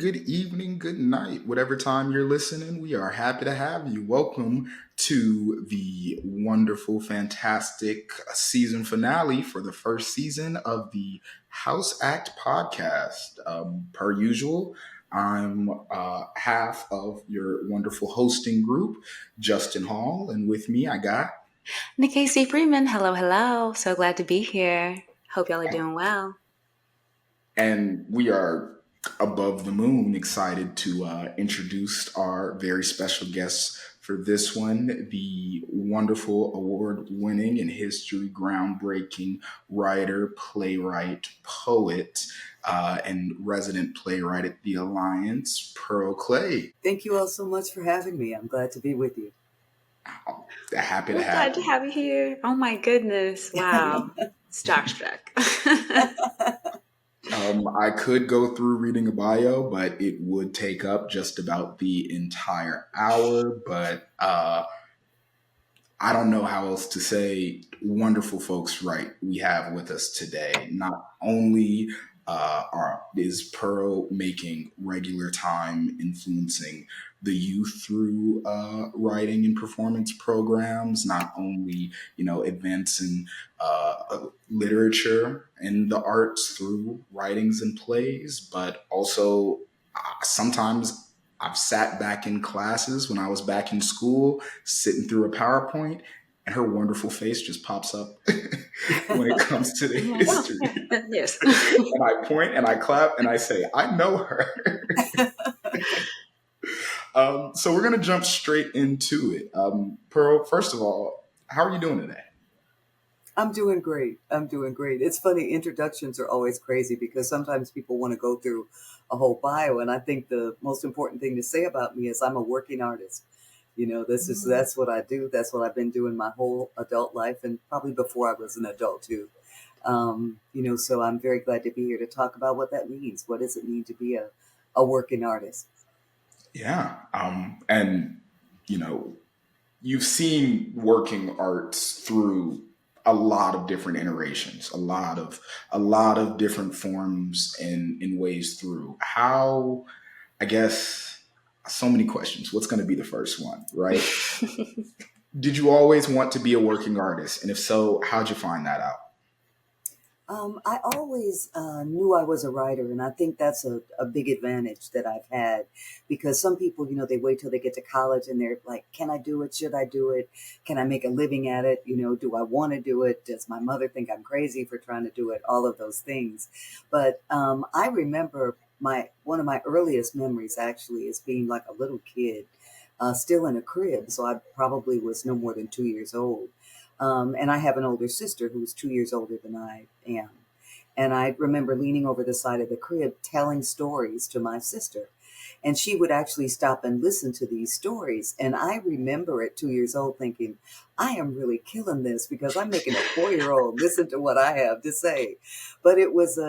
good evening, good night, whatever time you're listening. We are happy to have you. Welcome to the wonderful, fantastic season finale for the first season of the House Act podcast. Per usual, I'm half of your wonderful hosting group, Justin Hall, and with me, I got. Nikki C. Freeman, hello, hello. So glad to be here. Hope y'all are doing well. And we are above the moon excited to introduce our very special guests for this one, the wonderful award winning and history groundbreaking writer, playwright, poet, and resident playwright at the Alliance, Pearl Clay. Thank you all so much for having me. I'm glad to be with you. Happy to We're have glad to you. have you here. Oh my goodness. Wow. Starstruck. I could go through reading a bio, but it would take up just about the entire hour. But I don't know how else to say. Wonderful folks, right? We have with us today. Not only is Pearl making regular time influencing the youth through writing and performance programs, not only advancing literature and the arts through writings and plays, but also sometimes I've sat back in classes when I was back in school, sitting through a PowerPoint, and her wonderful face just pops up when it comes to the history. Yes. And I point and I clap and I say, I know her. So we're going to jump straight into it. Pearl, first of all, how are you doing today? I'm doing great. I'm doing great. It's funny, introductions are always crazy because sometimes people want to go through a whole bio. And I think the most important thing to say about me is I'm a working artist. That's what I do. That's what I've been doing my whole adult life and probably before I was an adult too. So I'm very glad to be here to talk about what that means. What does it mean to be a working artist? Yeah. And, you know, you've seen working arts through a lot of different iterations, a lot of different forms and ways through. How, I guess, so many questions. What's going to be the first one, right? Did you always want to be a working artist? And if so, how'd you find that out? I always knew I was a writer, and I think that's a big advantage that I've had because some people, they wait till they get to college and they're like, can I do it? Should I do it? Can I make a living at it? Do I want to do it? Does my mother think I'm crazy for trying to do it? All of those things. But I remember one of my earliest memories actually is being like a little kid, still in a crib. So I probably was no more than 2 years old. And I have an older sister who's 2 years older than I am. And I remember leaning over the side of the crib telling stories to my sister. And she would actually stop and listen to these stories. And I remember at 2 years old thinking, I am really killing this because I'm making a 4 year old listen to what I have to say. But it was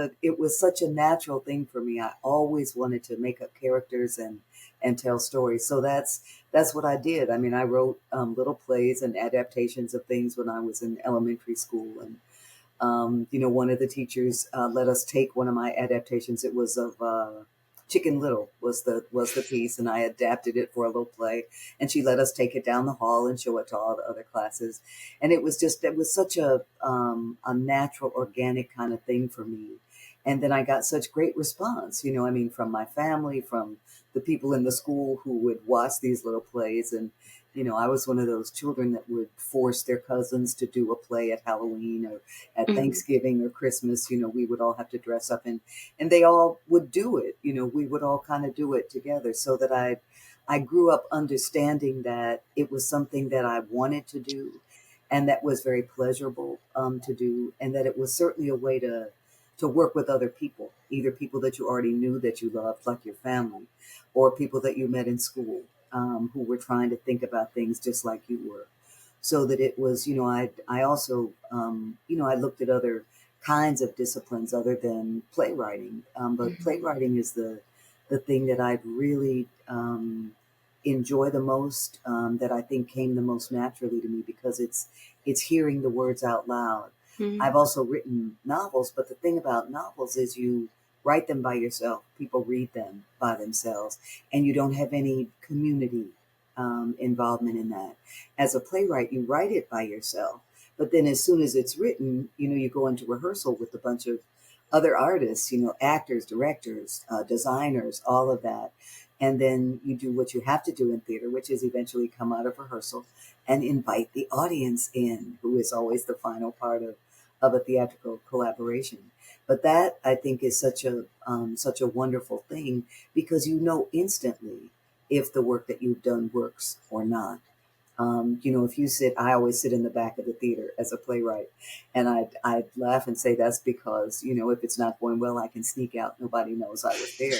such a natural thing for me. I always wanted to make up characters and tell stories. So that's what I did. I mean, I wrote little plays and adaptations of things when I was in elementary school. And, one of the teachers let us take one of my adaptations. It was of Chicken Little was the piece, and I adapted it for a little play. And she let us take it down the hall and show it to all the other classes. And it was such a natural, organic kind of thing for me. And then I got such great response, from my family, from the people in the school who would watch these little plays. And, I was one of those children that would force their cousins to do a play at Halloween or at Thanksgiving or Christmas. We would all have to dress up and they all would do it. We would all kind of do it together so that I grew up understanding that it was something that I wanted to do and that was very pleasurable to do. And that it was certainly a way to work with other people, either people that you already knew that you loved, like your family, or people that you met in school who were trying to think about things just like you were. So that it was, I also, I looked at other kinds of disciplines other than playwriting. But playwriting is the thing that I really enjoy the most, that I think came the most naturally to me because it's hearing the words out loud. I've also written novels, but the thing about novels is write them by yourself. People read them by themselves, and you don't have any community involvement in that. As a playwright, you write it by yourself, but then as soon as it's written, you go into rehearsal with a bunch of other artists, actors, directors, designers, all of that. And then you do what you have to do in theater, which is eventually come out of rehearsal and invite the audience in, who is always the final part of a theatrical collaboration. But that, I think, is such a wonderful thing, because you know instantly if the work that you've done works or not. If you sit, I always sit in the back of the theater as a playwright, and I'd laugh and say that's because, if it's not going well, I can sneak out. Nobody knows I was there.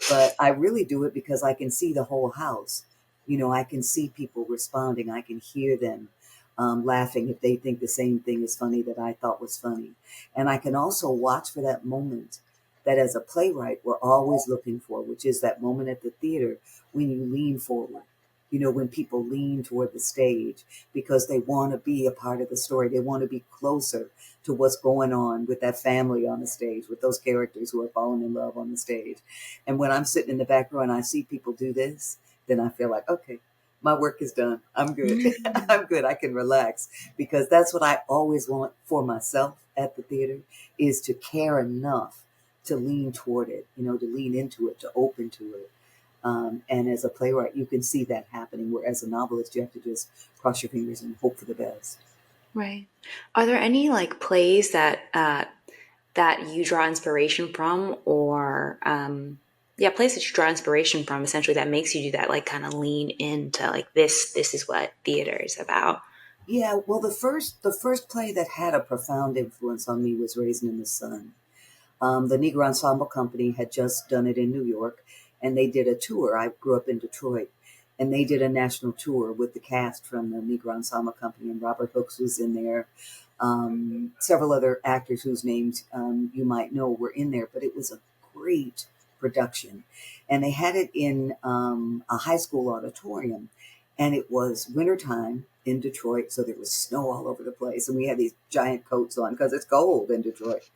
But I really do it because I can see the whole house. I can see people responding. I can hear them laughing if they think the same thing is funny that I thought was funny. And I can also watch for that moment that as a playwright, we're always looking for, which is that moment at the theater when you lean forward. When people lean toward the stage because they want to be a part of the story. They want to be closer to what's going on with that family on the stage, with those characters who are falling in love on the stage. And when I'm sitting in the back row and I see people do this, then I feel like, okay, my work is done. I'm good. I'm good. I can relax, because that's what I always want for myself at the theater, is to care enough to lean toward it, to lean into it, to open to it. And as a playwright, you can see that happening, where as a novelist, you have to just cross your fingers and hope for the best. Right. Are there any like plays that you draw inspiration from, or yeah, plays that you draw inspiration from, essentially, that makes you do that, like kind of lean into like this is what theater is about? Yeah, well, the first play that had a profound influence on me was Raisin in the Sun. The Negro Ensemble Company had just done it in New York, and they did a tour. I grew up in Detroit, and they did a national tour with the cast from the Negro Ensemble Company, and Robert Hooks was in there. Several other actors whose names you might know were in there, but it was a great production. And they had it in a high school auditorium, and it was wintertime in Detroit, so there was snow all over the place, and we had these giant coats on because it's cold in Detroit.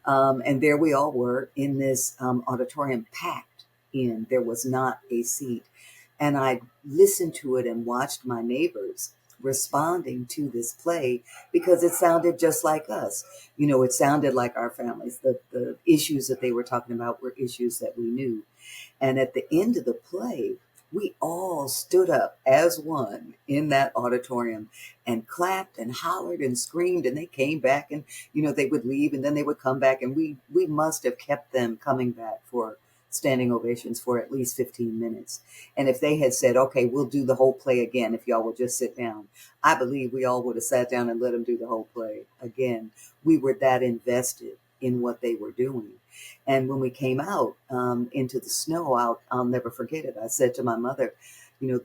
And there we all were in this auditorium, packed in. There was not a seat. And I listened to it and watched my neighbors responding to this play, because it sounded just like us. It sounded like our families. The issues that they were talking about were issues that we knew. And at the end of the play, we all stood up as one in that auditorium and clapped and hollered and screamed. And they came back, and, they would leave and then they would come back. And we must have kept them coming back for standing ovations for at least 15 minutes. And if they had said, okay, we'll do the whole play again if y'all will just sit down, I believe we all would have sat down and let them do the whole play again. We were that invested in what they were doing. And when we came out into the snow, I'll never forget it. I said to my mother,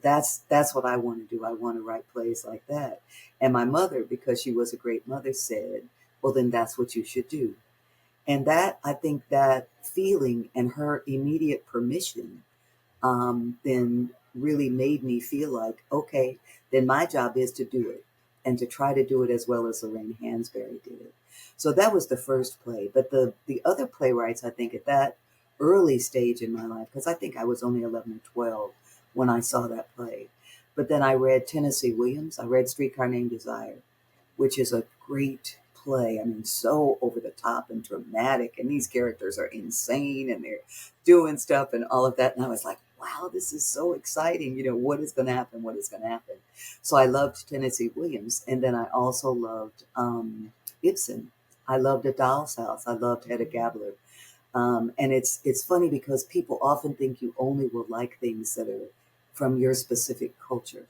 that's what I want to do. I want to write plays like that. And my mother, because she was a great mother, said, well, then that's what you should do. And that, I think, that feeling and her immediate permission then really made me feel like, okay, then my job is to do it, and to try to do it as well as Lorraine Hansberry did it. So that was the first play. But the other playwrights, I think, at that early stage in my life, because I think I was only 11 or 12 when I saw that play. But then I read Tennessee Williams. I read Streetcar Named Desire, which is a great play. I mean, so over the top and dramatic, and these characters are insane and they're doing stuff and all of that. And I was like, wow, this is so exciting. What is going to happen? What is going to happen? So I loved Tennessee Williams. And then I also loved Ibsen. I loved A Doll's House. I loved Hedda Gabler. And it's funny because people often think you only will like things that are from your specific culture,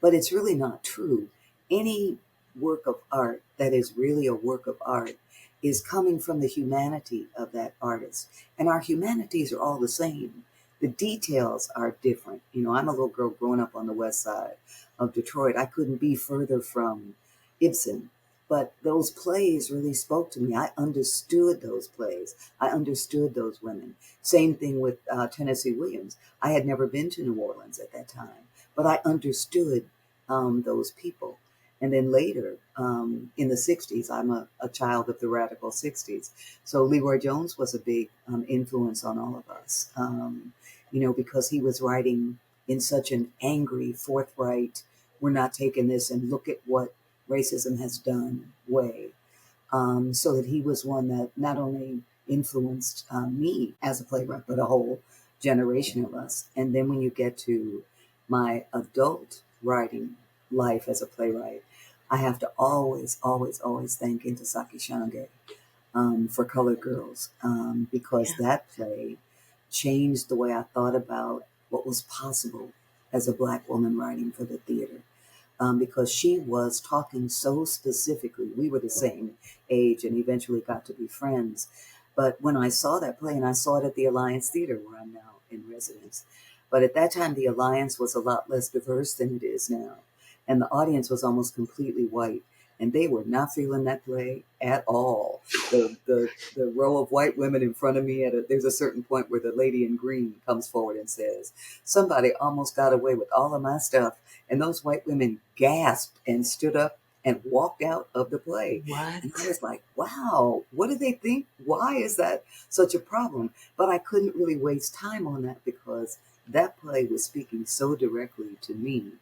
but it's really not true. Any work of art that is really a work of art is coming from the humanity of that artist. And our humanities are all the same. The details are different. I'm a little girl growing up on the west side of Detroit. I couldn't be further from Ibsen. But those plays really spoke to me. I understood those plays. I understood those women. Same thing with Tennessee Williams. I had never been to New Orleans at that time, but I understood those people. And then later, in the 60s, I'm a child of the radical 60s. So Leroy Jones was a big influence on all of us, because he was writing in such an angry, forthright, we're not taking this and look at what racism has done way. So that he was one that not only influenced me as a playwright, but a whole generation of us. And then when you get to my adult writing life as a playwright, I have to always, always, always thank Intisaki Shange for Colored Girls, because Yeah. that play changed the way I thought about what was possible as a Black woman writing for the theater. Because she was talking so specifically. We were the same age and eventually got to be friends. But when I saw that play, and I saw it at the Alliance Theater where I'm now in residence, but at that time the Alliance was a lot less diverse than it is now. And the audience was almost completely white. And they were not feeling that play at all. The row of white women in front of me, there's a certain point where the lady in green comes forward and says, somebody almost got away with all of my stuff, and those white women gasped and stood up and walked out of the play. And I What? was like, wow, what do they think? Why is that such a problem? But I couldn't really waste time on that because that play was speaking so directly to me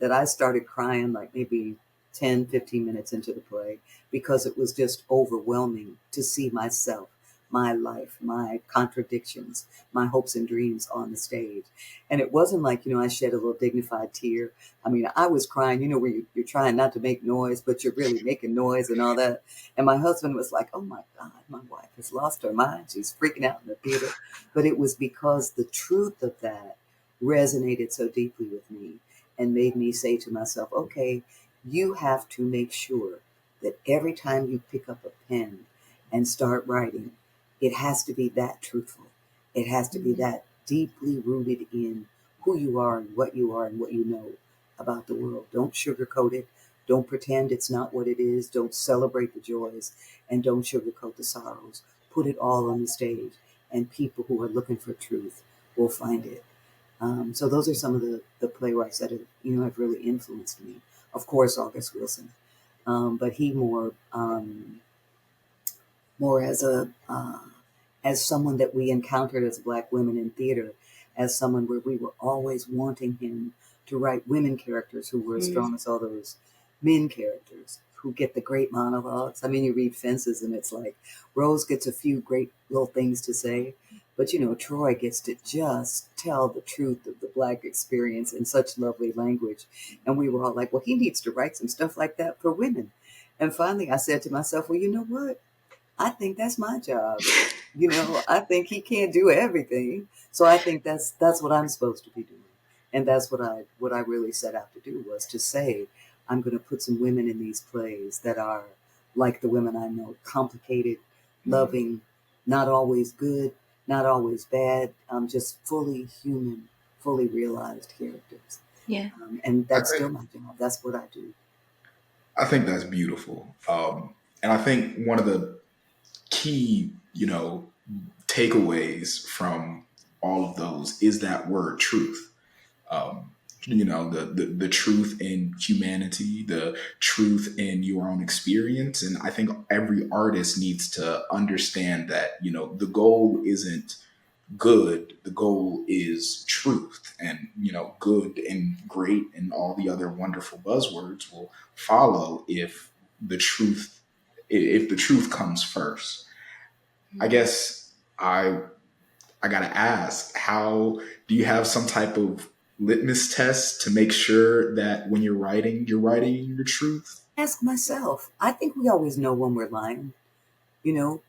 that I started crying like maybe 10, 15 minutes into the play because it was just overwhelming to see myself, my life, my contradictions, my hopes and dreams on the stage. And it wasn't like, I shed a little dignified tear. I mean, I was crying, where you're trying not to make noise, but you're really making noise and all that. And my husband was like, oh my God, my wife has lost her mind. She's freaking out in the theater. But it was because the truth of that resonated so deeply with me and made me say to myself, okay, you have to make sure that every time you pick up a pen and start writing, it has to be that truthful. It has to be Mhm. that deeply rooted in who you are and what you are and what you know about the world. Don't sugarcoat it. Don't pretend it's not what it is. Don't celebrate the joys and don't sugarcoat the sorrows. Put it all on the stage, and people who are looking for truth will find it. So those are some of the playwrights that have really influenced me. Of course, August Wilson, but he more as someone that we encountered as Black women in theater, as someone where we were always wanting him to write women characters who were as Mm. strong as all those men characters who get the great monologues. I mean, you read Fences and it's like Rose gets a few great little things to say, but Troy gets to just tell the truth of the Black experience in such lovely language. And we were all like, well, he needs to write some stuff like that for women. And finally, I said to myself, well, you know what? I think that's my job. I think he can't do everything. So I think that's what I'm supposed to be doing. And that's what I really set out to do was to say, I'm going to put some women in these plays that are like the women I know, complicated, Mm. loving, not always good, not always bad, just fully human, fully realized characters. Yeah. And I that's think still my job. That's what I do. I think that's beautiful. And I think one of the key, takeaways from all of those is that word truth. Um, the truth in humanity, the truth in your own experience. And I think every artist needs to understand that, the goal isn't good, the goal is truth. And, good and great and all the other wonderful buzzwords will follow if the truth comes first. I Mm. guess I gotta ask, how do you have some type of litmus test to make sure that when you're writing your truth? Ask myself. I think we always know when we're lying.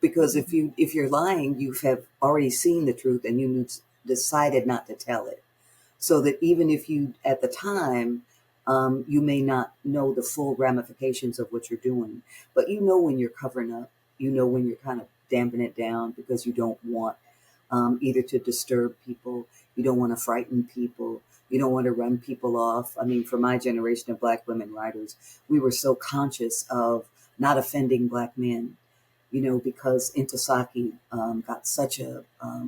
Because if you're lying, you have already seen the truth and decided not to tell it, so that even if you at the time, you may not know the full ramifications of what you're doing, but when you're covering up, when you're kind of damping it down because you don't want, either to disturb people, you don't want to frighten people, you don't want to run people off. I mean, for my generation of Black women writers, we were so conscious of not offending Black men, because Intisaki got such a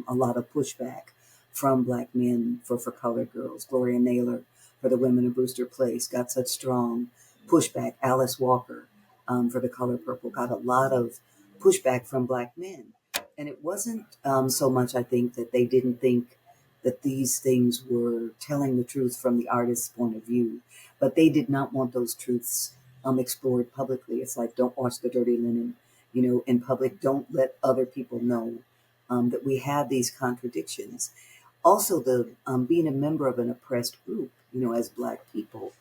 lot of pushback from Black men for colored girls. Gloria Naylor for the women of Brewster Place got such strong pushback. Alice Walker, for The Color Purple, got a lot of pushback from Black men. And it wasn't so much, I think, that they didn't think that these things were telling the truth from the artist's point of view, but they did not want those truths explored publicly. It's like, don't wash the dirty linen, in public. Don't let other people know that we have these contradictions. Also, the being a member of an oppressed group, as Black people,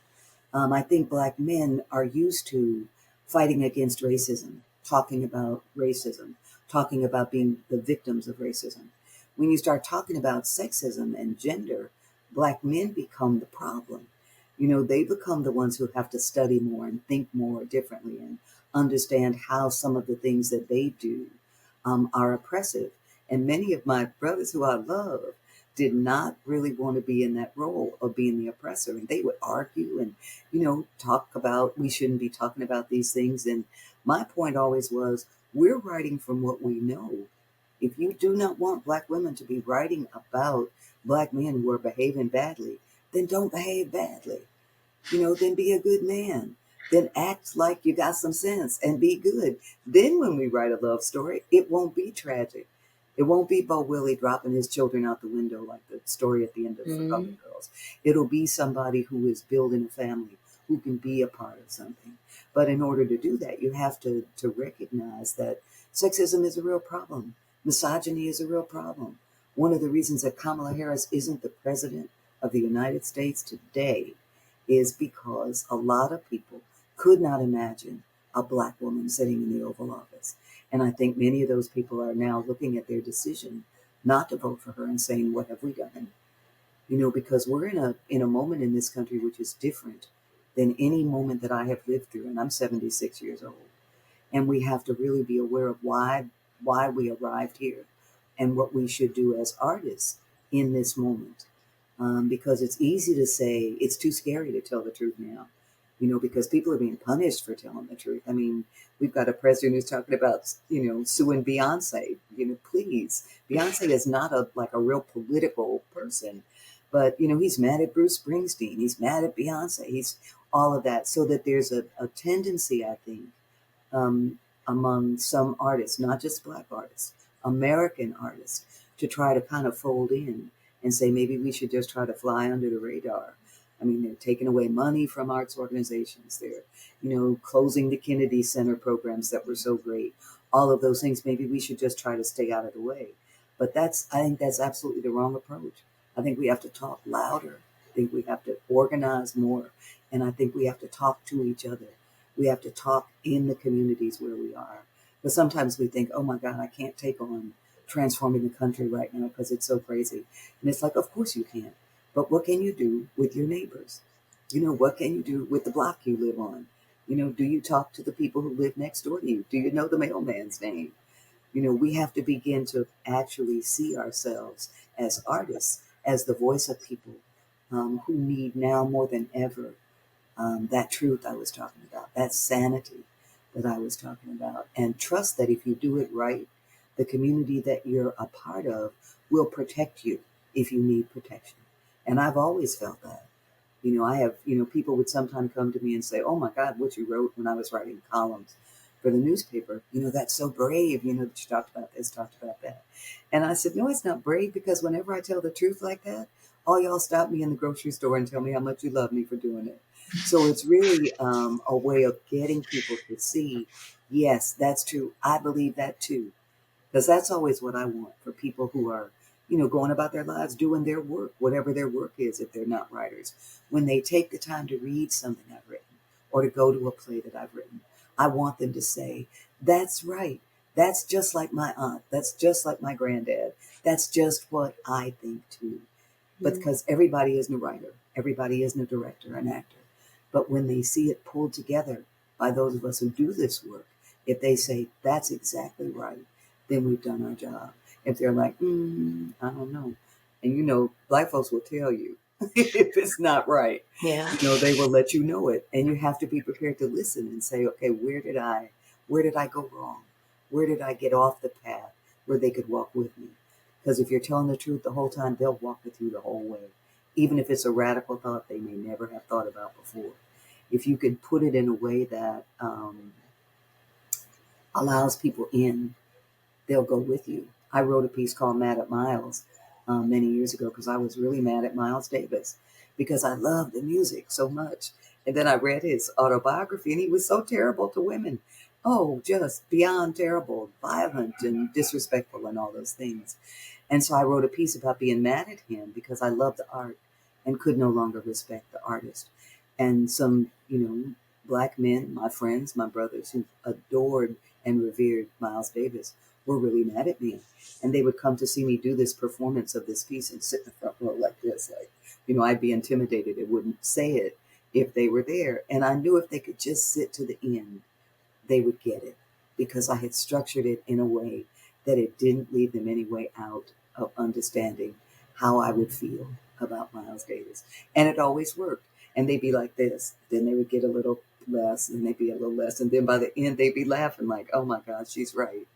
I think Black men are used to fighting against racism, talking about racism, talking about being the victims of racism. When you start talking about sexism and gender, Black men become the problem. They become the ones who have to study more and think more differently and understand how some of the things that they do are oppressive. And many of my brothers who I love did not really want to be in that role of being the oppressor. And they would argue and, talk about we shouldn't be talking about these things. And my point always was, we're writing from what we know. If you do not want Black women to be writing about Black men who are behaving badly, then don't behave badly. Then be a good man. Then act like you got some sense and be good. Then when we write a love story, it won't be tragic. It won't be Bo Willie dropping his children out the window like the story at the end of Chicago Mm. Girls. It'll be somebody who is building a family, who can be a part of something. But in order to do that, you have to recognize that sexism is a real problem. Misogyny is a real problem. One of the reasons that Kamala Harris isn't the president of the United States today is because a lot of people could not imagine a Black woman sitting in the Oval Office. And I think many of those people are now looking at their decision not to vote for her and saying, what have we done? Because we're in a moment in this country which is different than any moment that I have lived through. And I'm 76 years old. And we have to really be aware of why we arrived here and what we should do as artists in this moment. Because it's easy to say it's too scary to tell the truth now, because people are being punished for telling the truth. I mean, we've got a president who's talking about, suing Beyonce. Please, Beyonce is not like a real political person, but he's mad at Bruce Springsteen. He's mad at Beyonce. He's all of that, so that there's a tendency, I think, um, among some artists, not just Black artists, American artists, to try to kind of fold in and say maybe we should just try to fly under the radar. I mean, they're taking away money from arts organizations. They're, closing the Kennedy Center programs that were so great. All of those things, maybe we should just try to stay out of the way. But I think that's absolutely the wrong approach. I think we have to talk louder. I think we have to organize more. And I think we have to talk to each other. We have to talk in the communities where we are. But sometimes we think, oh my God, I can't take on transforming the country right now because it's so crazy. And it's like, of course you can. But what can you do with your neighbors? What can you do with the block you live on? Do you talk to the people who live next door to you? Do you know the mailman's name? We have to begin to actually see ourselves as artists, as the voice of people who need now more than ever that truth I was talking about, that sanity that I was talking about, and trust that if you do it right, the community that you're a part of will protect you if you need protection. And I've always felt that. I have, people would sometimes come to me and say, oh my God, what you wrote when I was writing columns for the newspaper, that's so brave, that you talked about this, talked about that. And I said, no, it's not brave, because whenever I tell the truth like that, all y'all stop me in the grocery store and tell me how much you love me for doing it. So it's really a way of getting people to see, yes, that's true. I believe that too. Because that's always what I want for people who are, going about their lives, doing their work, whatever their work is, if they're not writers. When they take the time to read something I've written or to go to a play that I've written, I want them to say, that's right. That's just like my aunt. That's just like my granddad. That's just what I think too. But because everybody isn't a writer, everybody isn't a director, an actor. But when they see it pulled together by those of us who do this work, if they say, that's exactly right, then we've done our job. If they're like, I don't know. And Black folks will tell you if it's not right. Yeah. They will let you know it. And you have to be prepared to listen and say, okay, where did I go wrong? Where did I get off the path where they could walk with me? Because if you're telling the truth the whole time, they'll walk with you the whole way, even if it's a radical thought they may never have thought about before. If you can put it in a way that allows people in, they'll go with you. I wrote a piece called Mad at Miles many years ago because I was really mad at Miles Davis because I loved the music so much. And then I read his autobiography and he was so terrible to women. Oh, just beyond terrible, violent and disrespectful and all those things. And so I wrote a piece about being mad at him because I loved the art and could no longer respect the artist. And some, black men, my friends, my brothers who adored and revered Miles Davis were really mad at me. And they would come to see me do this performance of this piece and sit in the front row like this. Like, I'd be intimidated and wouldn't say it if they were there. And I knew if they could just sit to the end, they would get it because I had structured it in a way that it didn't leave them any way out of understanding how I would feel about Miles Davis. And it always worked. And they'd be like this. Then they would get a little less and they'd be a little less. And then by the end, they'd be laughing like, oh my God, she's right.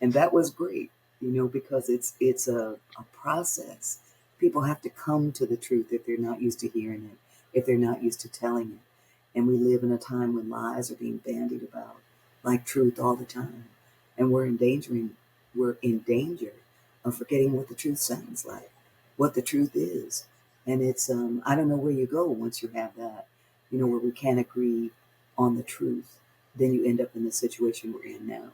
And that was great, because it's a process. People have to come to the truth if they're not used to hearing it, if they're not used to telling it. And we live in a time when lies are being bandied about like truth all the time. And we're in danger of forgetting what the truth sounds like, what the truth is. And it's I don't know where you go once you have that, where we can't agree on the truth. Then you end up in the situation we're in now,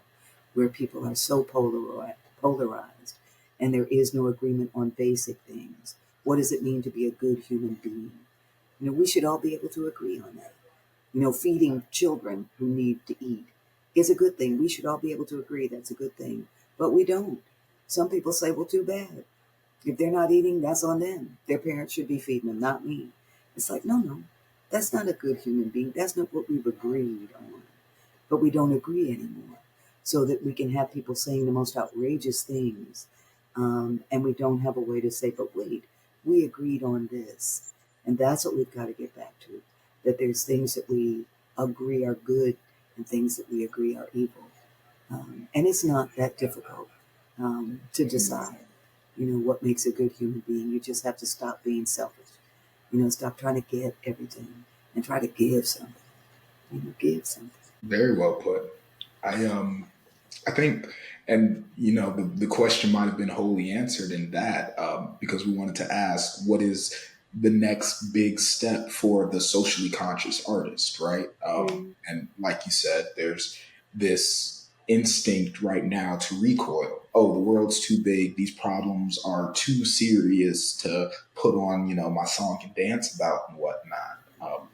where people are so polarized and there is no agreement on basic things. What does it mean to be a good human being? We should all be able to agree on that. Feeding children who need to eat is a good thing. We should all be able to agree that's a good thing. But we don't. Some people say, well, too bad. If they're not eating, that's on them. Their parents should be feeding them, not me. It's like, no, that's not a good human being. That's not what we've agreed on. But we don't agree anymore. So that we can have people saying the most outrageous things. And we don't have a way to say, but wait, we agreed on this. And that's what we've got to get back to. That there's things that we agree are good and things that we agree are evil. And it's not that difficult to decide, what makes a good human being. You just have to stop being selfish. Stop trying to get everything and try to give something. Give something. Very well put. I think, and the question might have been wholly answered in that because we wanted to ask what is the next big step for the socially conscious artist, right? And like you said, there's this instinct right now to recoil. Oh, the world's too big. These problems are too serious to put on, my song and dance about and whatnot.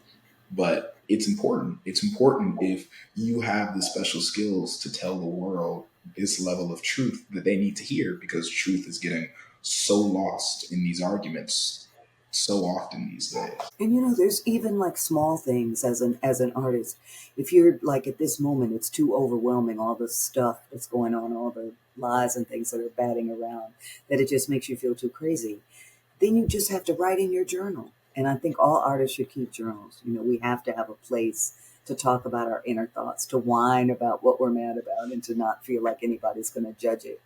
But it's important. It's important if you have the special skills to tell the world this level of truth that they need to hear because truth is getting so lost in these arguments so often these days. And there's even like small things as an artist. If you're like at this moment, it's too overwhelming, all the stuff that's going on, all the lies and things that are batting around, that it just makes you feel too crazy. Then you just have to write in your journal. And I think all artists should keep journals. We have to have a place to talk about our inner thoughts, to whine about what we're mad about, and to not feel like anybody's going to judge it.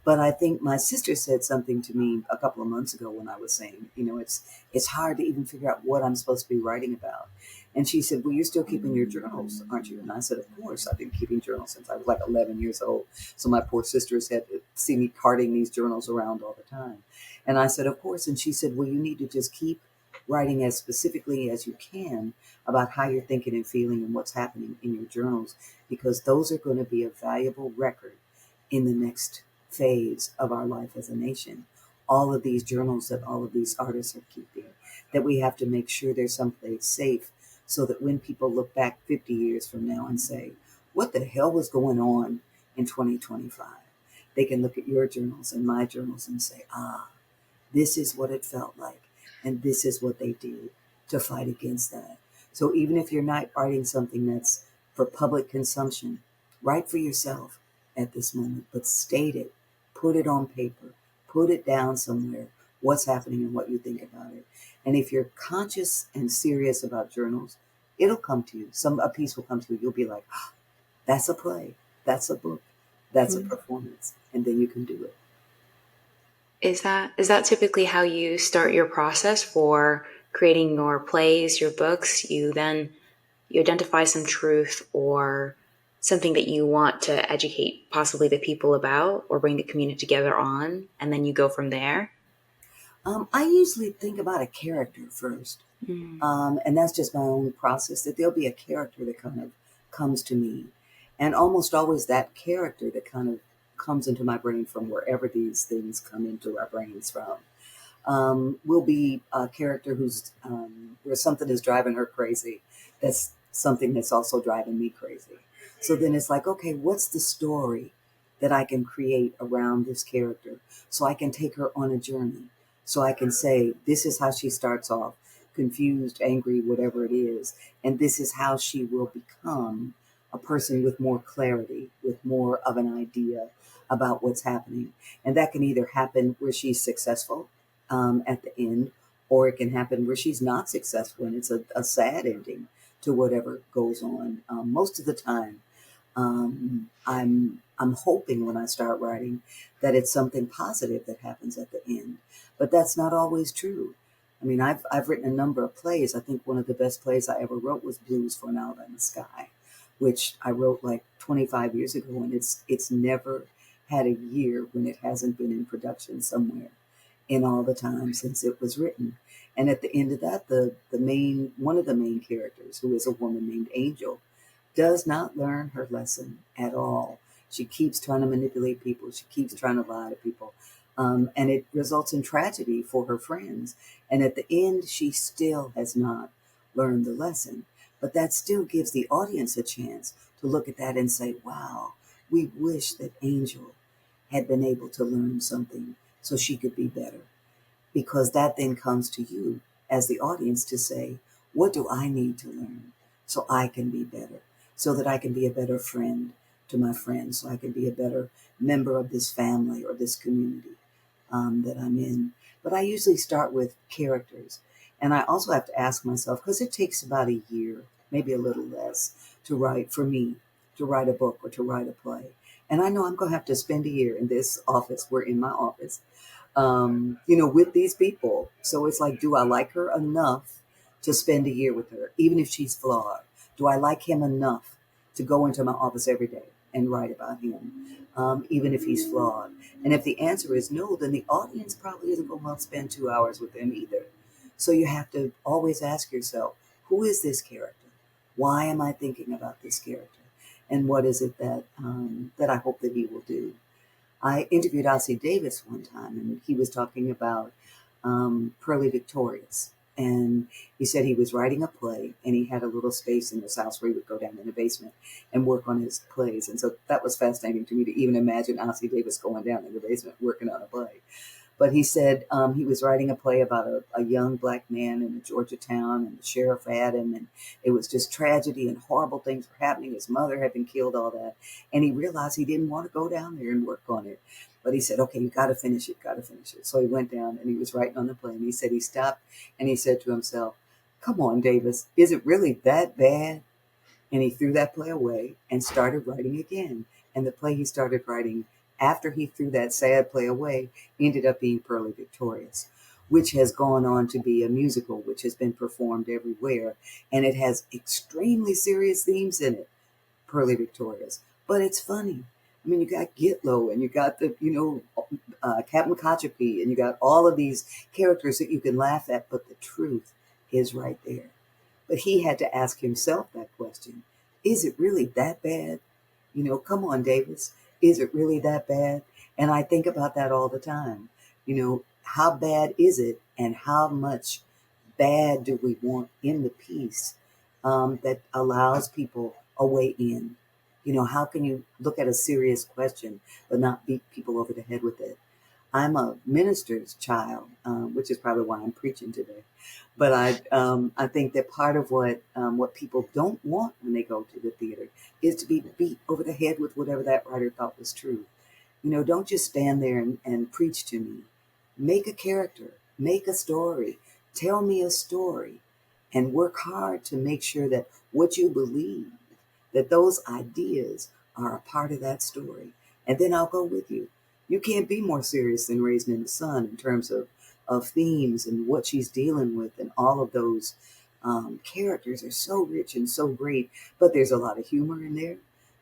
But I think my sister said something to me a couple of months ago when I was saying, it's hard to even figure out what I'm supposed to be writing about. And she said, well, you're still keeping your journals, aren't you? And I said, of course, I've been keeping journals since I was like 11 years old. So my poor sisters had to see me carting these journals around all the time. And I said, of course. And she said, well, you need to just keep writing as specifically as you can about how you're thinking and feeling and what's happening in your journals, because those are going to be a valuable record in the next phase of our life as a nation. All of these journals that all of these artists are keeping, that we have to make sure they're someplace safe so that when people look back 50 years from now and say, what the hell was going on in 2025? They can look at your journals and my journals and say, this is what it felt like. And this is what they did to fight against that. So even if you're not writing something that's for public consumption, write for yourself at this moment, but state it, put it on paper, put it down somewhere, what's happening and what you think about it. And if you're conscious and serious about journals, it'll come to you. A piece will come to you. You'll be like, that's a play, that's a book, that's a performance. And then you can do it. Is that typically how you start your process for creating your plays, your books? You then you identify some truth or something that you want to educate possibly the people about or bring the community together on, and then you go from there? I usually think about a character first. Mm. And that's just my own process, that there'll be a character that kind of comes to me. And almost always that character that kind of comes into my brain from wherever these things come into our brains from, will be a character who's, where something is driving her crazy. That's something that's also driving me crazy. So then it's like, okay, what's the story that I can create around this character so I can take her on a journey? So I can say, this is how she starts off, confused, angry, whatever it is. And this is how she will become a person with more clarity, with more of an idea about what's happening. And that can either happen where she's successful at the end, or it can happen where she's not successful and it's a sad ending to whatever goes on. Most of the time, I'm hoping when I start writing that it's something positive that happens at the end, but that's not always true. I mean, I've written a number of plays. I think one of the best plays I ever wrote was Blues for an Alabama Sky, which I wrote like 25 years ago, and it's never had a year when it hasn't been in production somewhere in all the time since it was written. And at the end of that, the main one of the main characters, who is a woman named Angel, does not learn her lesson at all. She keeps trying to manipulate people. She keeps trying to lie to people. And it results in tragedy for her friends. And at the end, she still has not learned the lesson. But that still gives the audience a chance to look at that and say, wow, we wish that Angel had been able to learn something so she could be better. Because that then comes to you as the audience to say, what do I need to learn so I can be better? So that I can be a better friend to my friends, so I can be a better member of this family or this community that I'm in. But I usually start with characters. And I also have to ask myself, because it takes about a year, maybe a little less, to write for me, to write a book or to write a play. And I know I'm going to have to spend a year in this office. We're in my office, with these people. So it's like, do I like her enough to spend a year with her, even if she's flawed? Do I like him enough to go into my office every day and write about him, even if he's flawed? And if the answer is no, then the audience probably isn't going to want to spend 2 hours with him either. So you have to always ask yourself, who is this character? Why am I thinking about this character? And what is it that I hope that he will do? I interviewed Ossie Davis one time, and he was talking about Pearly Victorious. And he said he was writing a play, and he had a little space in his house where he would go down in the basement and work on his plays. And so that was fascinating to me to even imagine Ossie Davis going down in the basement working on a play. But he said he was writing a play about a young black man in a Georgia town, and the sheriff had him, and it was just tragedy and horrible things were happening. His mother had been killed, all that. And he realized he didn't want to go down there and work on it. But he said, okay, you got to finish it, got to finish it. So he went down and he was writing on the play. And he said he stopped and he said to himself, come on, Davis, is it really that bad? And he threw that play away and started writing again. And the play he started writing after he threw that sad play away ended up being Pearly Victorious, which has gone on to be a musical, which has been performed everywhere. And it has extremely serious themes in it, Pearly Victorious. But it's funny. I mean, you got Get Low and you got Captain Kachapi, and you got all of these characters that you can laugh at, but the truth is right there. But he had to ask himself that question. Is it really that bad? Come on, Davis. Is it really that bad? And I think about that all the time. How bad is it, and how much bad do we want in the piece that allows people a way in? How can you look at a serious question but not beat people over the head with it? I'm a minister's child, which is probably why I'm preaching today. But I think that part of what people don't want when they go to the theater is to be beat over the head with whatever that writer thought was true. Don't just stand there and preach to me. Make a character, make a story, tell me a story, and work hard to make sure that what you believe, that those ideas are a part of that story. And then I'll go with you. You can't be more serious than Raising in the Sun in terms of themes and what she's dealing with and all of those characters are so rich and so great, but there's a lot of humor in there.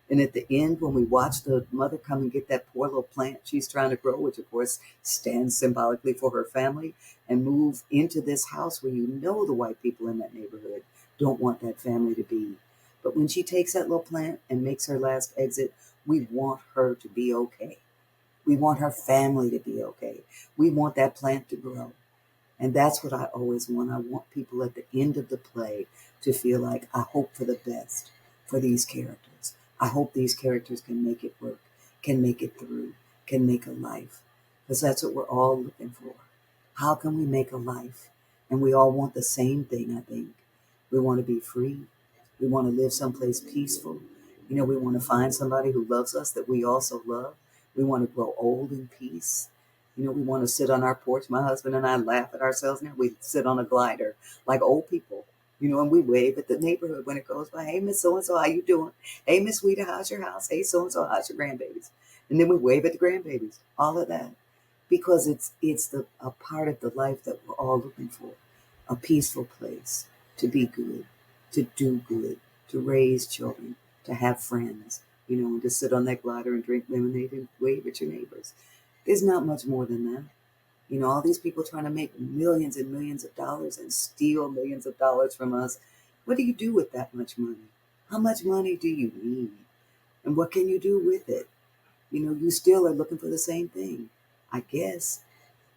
And at the end, when we watch the mother come and get that poor little plant she's trying to grow, which of course stands symbolically for her family, and move into this house where you know the white people in that neighborhood don't want that family to be. But when she takes that little plant and makes her last exit, we want her to be okay. We want her family to be okay. We want that plant to grow. And that's what I always want. I want people at the end of the play to feel like, I hope for the best for these characters. I hope these characters can make it work, can make it through, can make a life. Because that's what we're all looking for. How can we make a life? And we all want the same thing, I think. We want to be free. We want to live someplace peaceful. We want to find somebody who loves us that we also love. We want to grow old in peace. We want to sit on our porch. My husband and I laugh at ourselves now. We sit on a glider like old people, and we wave at the neighborhood when it goes by. Hey, Miss So-and-so, how you doing? Hey, Miss Sweetie, how's your house? Hey, so-and-so, how's your grandbabies? And then we wave at the grandbabies, all of that. Because it's a part of the life that we're all looking for. A peaceful place to be good, to do good, to raise children, to have friends, and to sit on that glider and drink lemonade and wave at your neighbors. There's not much more than that. All these people trying to make millions and millions of dollars and steal millions of dollars from us. What do you do with that much money? How much money do you need? And what can you do with it? You still are looking for the same thing, I guess.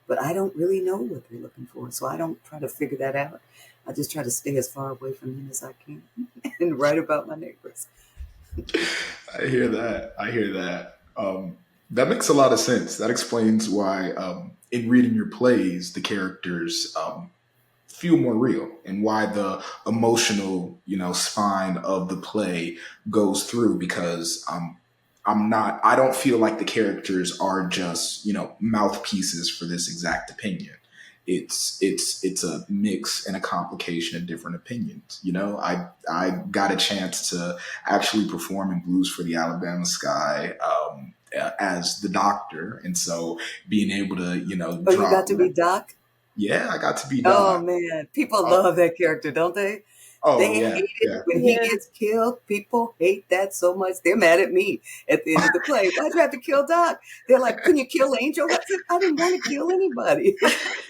But I don't really know what they're looking for. So I don't try to figure that out. I just try to stay as far away from them as I can and write about my neighbors. I hear that. I hear that. That makes a lot of sense. That explains why, in reading your plays, the characters feel more real, and why the emotional, spine of the play goes through. Because I don't feel like the characters are just, mouthpieces for this exact opinion. It's a mix and a complication of different opinions. I got a chance to actually perform in Blues for the Alabama Sky, as the doctor, and so being able to, Oh, you drop. got to be Doc? Yeah, I got to be Oh, Doc. man. People Oh, love that character, don't they? oh They yeah, hate it yeah. when he gets killed. People hate that so much. They're mad at me at the end of the play. Why'd you have to kill Doc? They're like, couldn't you kill Angel? I said, I didn't want to kill anybody.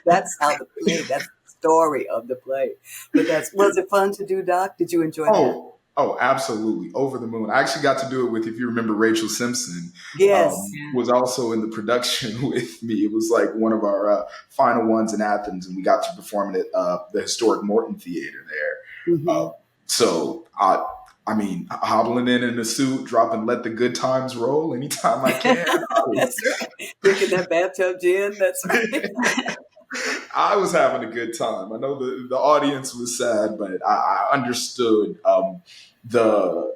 That's how the play, that's the story of the play. But was it fun to do, Doc? Did you enjoy that? Oh, absolutely. Over the moon. I actually got to do it with, if you remember, Rachel Simpson, Yes. was also in the production with me. It was like one of our final ones in Athens, and we got to perform it at the historic Morton Theater there. Hmm. So I mean, hobbling in a suit, dropping "Let the Good Times Roll" anytime I can. That's right. Drinking that bathtub gin. That's right. I was having a good time. I know the audience was sad, but I understood the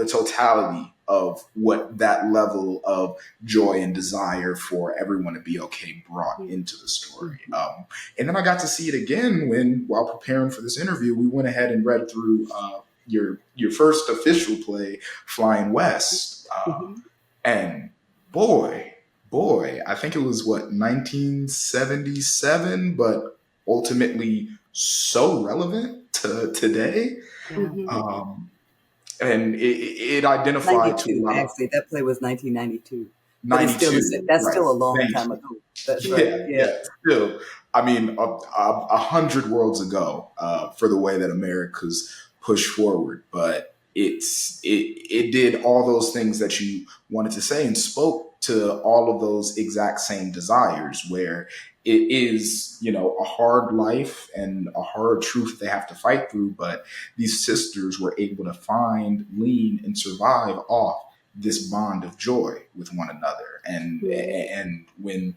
totality of what that level of joy and desire for everyone to be okay brought into the story. And then I got to see it again while preparing for this interview, we went ahead and read through your first official play, Flying West, Hmm. and boy, I think it was what, 1977, but ultimately so relevant to today. Yeah. Hmm. Um, and it identified to a 92, lot of actually. That play was 1992. But it's still 92, that's right? still a long Thank time you. ago. That's right. Yeah, Yeah. yeah. Still, I mean, 100 worlds ago, for the way that America's pushed forward, but it did all those things that you wanted to say and spoke to all of those exact same desires. Where it is, a hard life and a hard truth they have to fight through, but these sisters were able to find, lean, and survive off this bond of joy with one another. And when,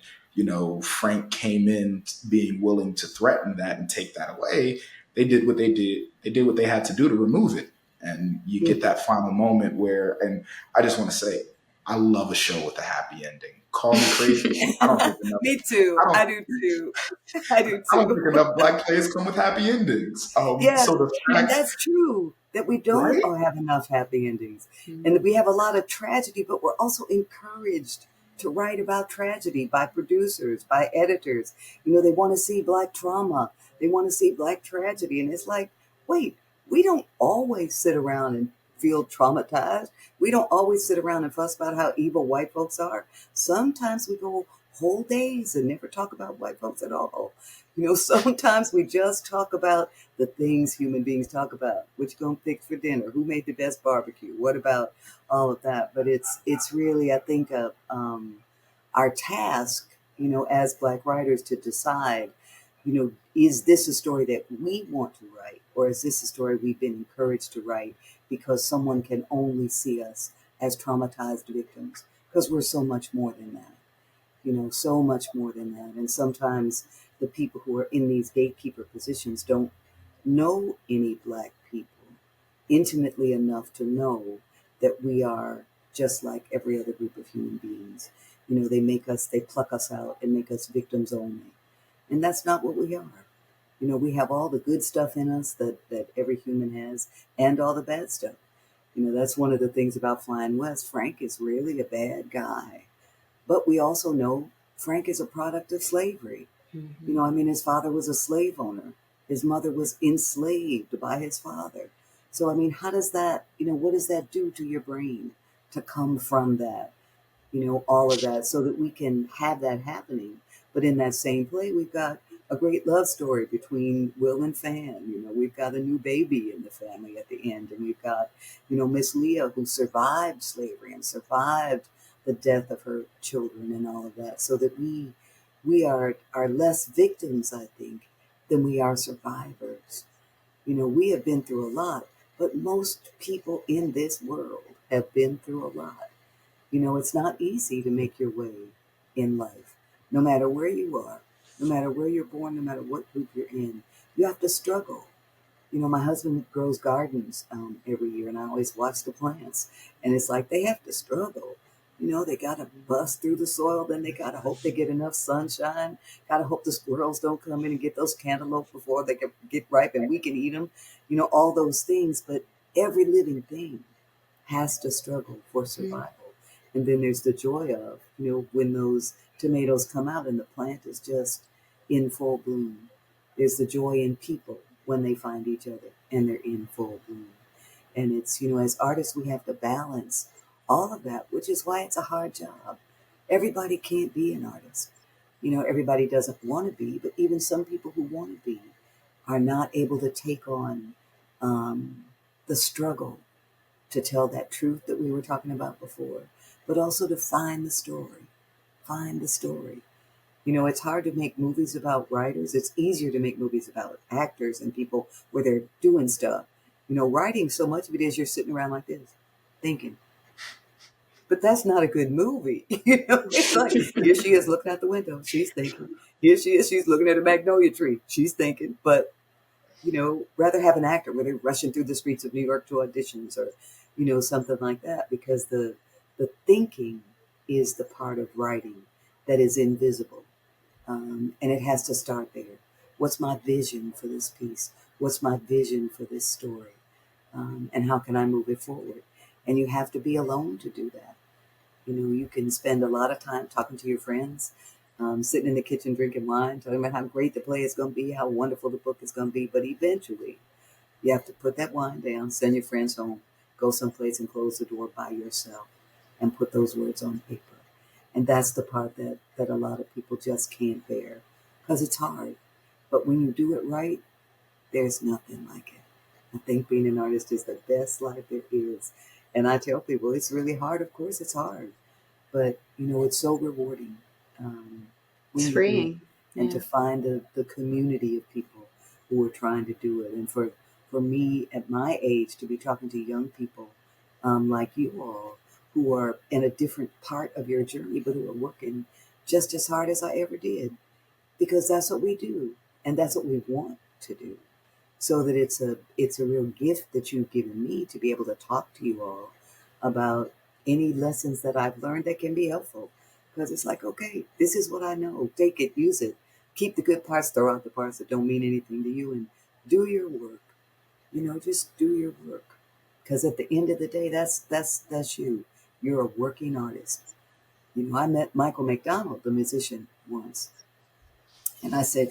Frank came in being willing to threaten that and take that away, they did what they did. They did what they had to do to remove it. And you get Mhm. that final moment where, and I just want to say, I love a show with a happy ending. Call me crazy. I don't think enough. Me too. I don't. I do too. I do I don't too. think enough black plays come with happy endings. Yeah, So the and fact, that's true that we don't right? all have enough happy endings. And that Mm. we have a lot of tragedy, but we're also encouraged to write about tragedy by producers, by editors. They want to see black trauma. They want to see black tragedy. And it's like, wait, we don't always sit around and feel traumatized. We don't always sit around and fuss about how evil white folks are. Sometimes we go whole days and never talk about white folks at all. Sometimes we just talk about the things human beings talk about. What you gonna fix for dinner? Who made the best barbecue? What about all of that? But it's really, I think, our task, as Black writers, to decide, is this a story that we want to write, or is this a story we've been encouraged to write because someone can only see us as traumatized victims? Because we're so much more than that, so much more than that. And sometimes the people who are in these gatekeeper positions don't know any Black people intimately enough to know that we are just like every other group of human beings. They pluck us out and make us victims only. And that's not what we are. We have all the good stuff in us that every human has, and all the bad stuff. That's one of the things about Flying West. Frank is really a bad guy. But we also know Frank is a product of slavery. Mm-hmm. His father was a slave owner. His mother was enslaved by his father. So, how does that, what does that do to your brain to come from that? All of that, so that we can have that happening. But in that same play, we've got a great love story between Will and Fan. We've got a new baby in the family at the end, and we've got, Miss Leah, who survived slavery and survived the death of her children and all of that, so that we are less victims, I think, than we are survivors. We have been through a lot, but most people in this world have been through a lot. It's not easy to make your way in life, no matter where you are, no matter where you're born, no matter what group you're in. You have to struggle. My husband grows gardens every year, and I always watch the plants. And it's like they have to struggle. They got to bust through the soil, then they got to hope they get enough sunshine, got to hope the squirrels don't come in and get those cantaloupe before they can get ripe and we can eat them, all those things. But every living thing has to struggle for survival. And then there's the joy of, when those tomatoes come out and the plant is just in full bloom. There's the joy in people when they find each other and they're in full bloom. And it's, as artists, we have to balance all of that, which is why it's a hard job. Everybody can't be an artist. Everybody doesn't want to be, but even some people who want to be are not able to take on the struggle to tell that truth that we were talking about before, but also to find the story. Find the story. It's hard to make movies about writers. It's easier to make movies about actors and people where they're doing stuff. Writing, so much of it is you're sitting around like this, thinking. But that's not a good movie. It's like, here she is looking out the window. She's thinking. Here she is. She's looking at a magnolia tree. She's thinking. But rather have an actor where they're rushing through the streets of New York to auditions, or, something like that, because the thinking is the part of writing that is invisible. And it has to start there. What's my vision for this piece? What's my vision for this story? And how can I move it forward? And you have to be alone to do that. You can spend a lot of time talking to your friends, sitting in the kitchen drinking wine, talking about how great the play is going to be, how wonderful the book is going to be. But eventually, you have to put that wine down, send your friends home, go someplace and close the door by yourself and put those words on paper. And that's the part that a lot of people just can't bear, because it's hard. But when you do it right, there's nothing like it. I think being an artist is the best life there is. And I tell people it's really hard. Of course, it's hard. But, it's so rewarding when It's you do it. freeing. And Yeah. to find the community of people who are trying to do it. And for me at my age to be talking to young people like you all, who are in a different part of your journey, but who are working just as hard as I ever did, because that's what we do. And that's what we want to do. So that it's a real gift that you've given me to be able to talk to you all about any lessons that I've learned that can be helpful. Because it's like, okay, this is what I know. Take it, use it. Keep the good parts, throw out the parts that don't mean anything to you, and do your work. Just do your work. Because at the end of the day, that's you. You're a working artist. I met Michael McDonald, the musician, once. And I said,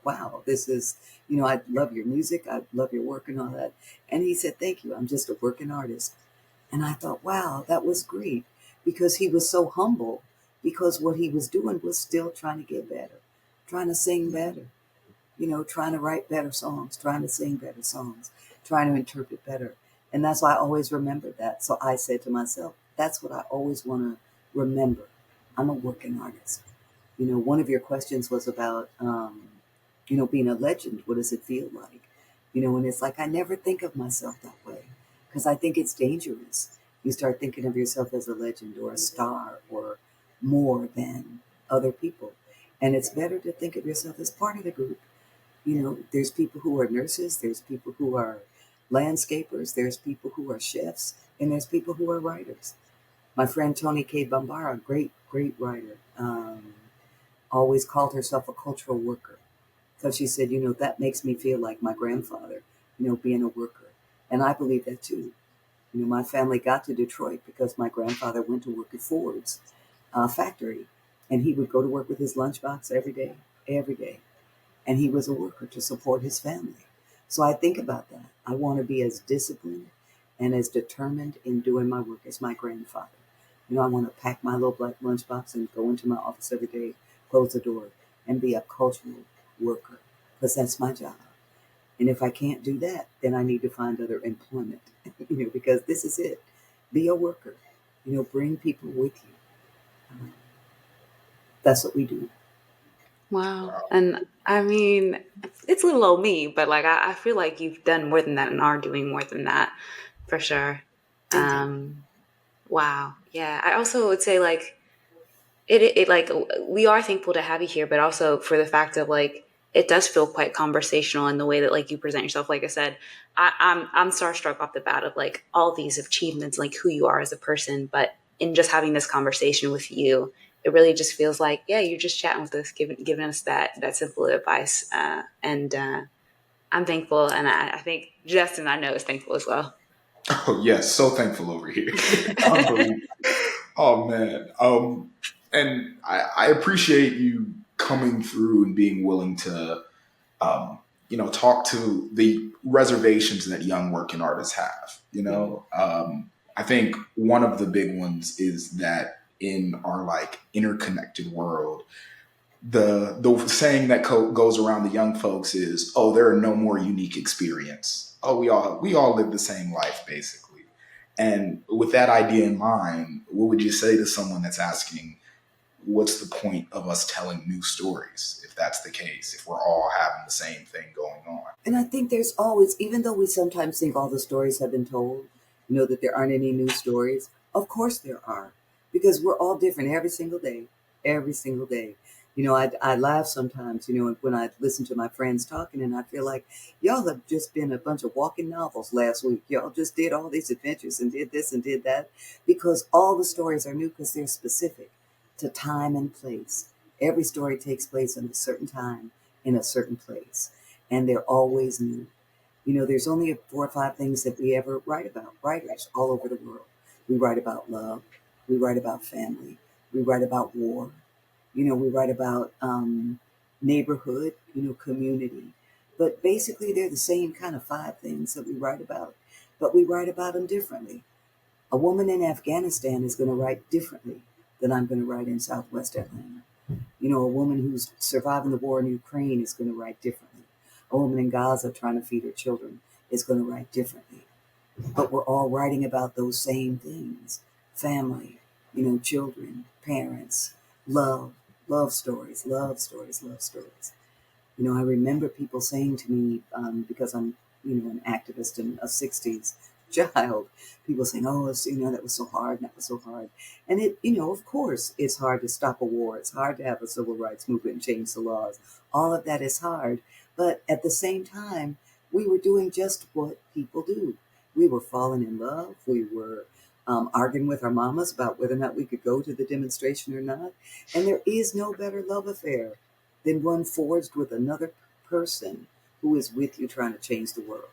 wow, this is, I love your music. I love your work and all that. And he said, thank you. I'm just a working artist. And I thought, wow, that was great because he was so humble because what he was doing was still trying to get better, trying to sing better, trying to write better songs, trying to sing better songs, trying to interpret better. And that's why I always remembered that. So I said to myself, that's what I always want to remember. I'm a working artist. One of your questions was about, being a legend. What does it feel like? And it's like, I never think of myself that way because I think it's dangerous. You start thinking of yourself as a legend or a star or more than other people. And it's better to think of yourself as part of the group. There's people who are nurses, there's people who are landscapers, there's people who are chefs, and there's people who are writers. My friend Toni K. Bambara, great, great writer, always called herself a cultural worker because she said, that makes me feel like my grandfather, being a worker. And I believe that too. My family got to Detroit because my grandfather went to work at Ford's factory, and he would go to work with his lunchbox every day. And he was a worker to support his family. So I think about that. I want to be as disciplined and as determined in doing my work as my grandfather. I want to pack my little black lunchbox and go into my office every day, close the door, and be a cultural worker because that's my job. And if I can't do that, then I need to find other employment, because this is it. Be a worker, bring people with you. Um, that's what we do. Wow. And I mean, it's little old me, but like I feel like you've done more than that and are doing more than that for sure. Thank you. Um, wow. Yeah. I also would say like it like we are thankful to have you here, but also for the fact of like it does feel quite conversational in the way that like you present yourself. Like I said, I'm starstruck off the bat of like all these achievements, like who you are as a person. But in just having this conversation with you, it really just feels like yeah, you're just chatting with us, giving us that simple advice. And I'm thankful, and I think Justin I know is thankful as well. Oh yes, so thankful over here. Unbelievable. Oh man. And I appreciate you coming through and being willing to talk to the reservations that young working artists have. Mhm. I think one of the big ones is that in our like interconnected world, the saying that goes around the young folks is, "Oh, there are no more unique experience. Oh, we all live the same life, basically." And with that idea in mind, what would you say to someone that's asking, "What's the point of us telling new stories if that's the case? If we're all having the same thing going on?" And I think there's always, even though we sometimes think all the stories have been told, that there aren't any new stories. Of course there are, because we're all different every single day, every single day. I laugh sometimes, when I listen to my friends talking, and I feel like y'all have just been a bunch of walking novels last week. Y'all just did all these adventures and did this and did that because all the stories are new because they're specific to time and place. Every story takes place in a certain time in a certain place, and they're always new. There's only 4 or 5 things that we ever write about, writers all over the world. We write about love, we write about family, we write about war, we write about neighborhood, community. But basically, they're the same kind of 5 things that we write about, but we write about them differently. A woman in Afghanistan is going to write differently than I'm going to write in Southwest Atlanta. A woman who's surviving the war in Ukraine is going to write differently. A woman in Gaza trying to feed her children is going to write differently. But we're all writing about those same things: family, children, parents, love, love stories, love stories, love stories. I remember people saying to me, because I'm, an activist and a 60s child, people saying, oh, that was so hard, and that was so hard. And it, of course, it's hard to stop a war. It's hard to have a civil rights movement and change the laws. All of that is hard. But at the same time, we were doing just what people do. We were falling in love. We were arguing with our mamas about whether or not we could go to the demonstration or not. And there is no better love affair than one forged with another person who is with you trying to change the world.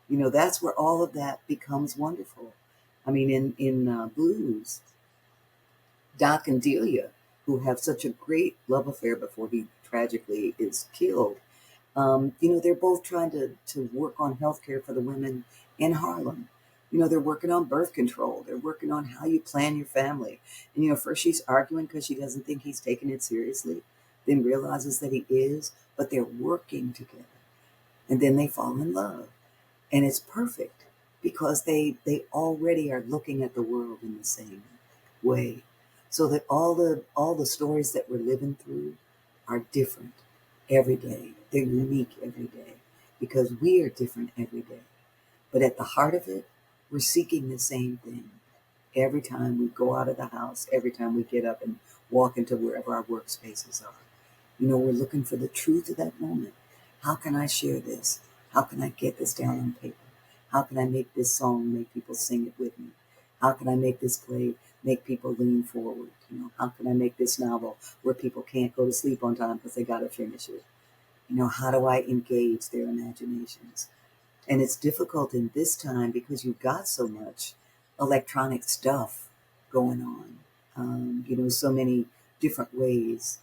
That's where all of that becomes wonderful. I mean, in blues, Doc and Delia, who have such a great love affair before he tragically is killed, They're both trying to work on healthcare for the women in Harlem. They're working on birth control. They're working on how you plan your family. And, first she's arguing because she doesn't think he's taking it seriously, then realizes that he is, but they're working together. And then they fall in love. And it's perfect because they already are looking at the world in the same way. So that all the stories that we're living through are different every day. They're unique every day because we are different every day. But at the heart of it, we're seeking the same thing. Every time we go out of the house, every time we get up and walk into wherever our workspaces are, we're looking for the truth of that moment. How can I share this? How can I get this down on paper? How can I make this song make people sing it with me? How can I make this play make people lean forward? How can I make this novel where people can't go to sleep on time because they got to finish it? How do I engage their imaginations? And it's difficult in this time because you've got so much electronic stuff going on. So many different ways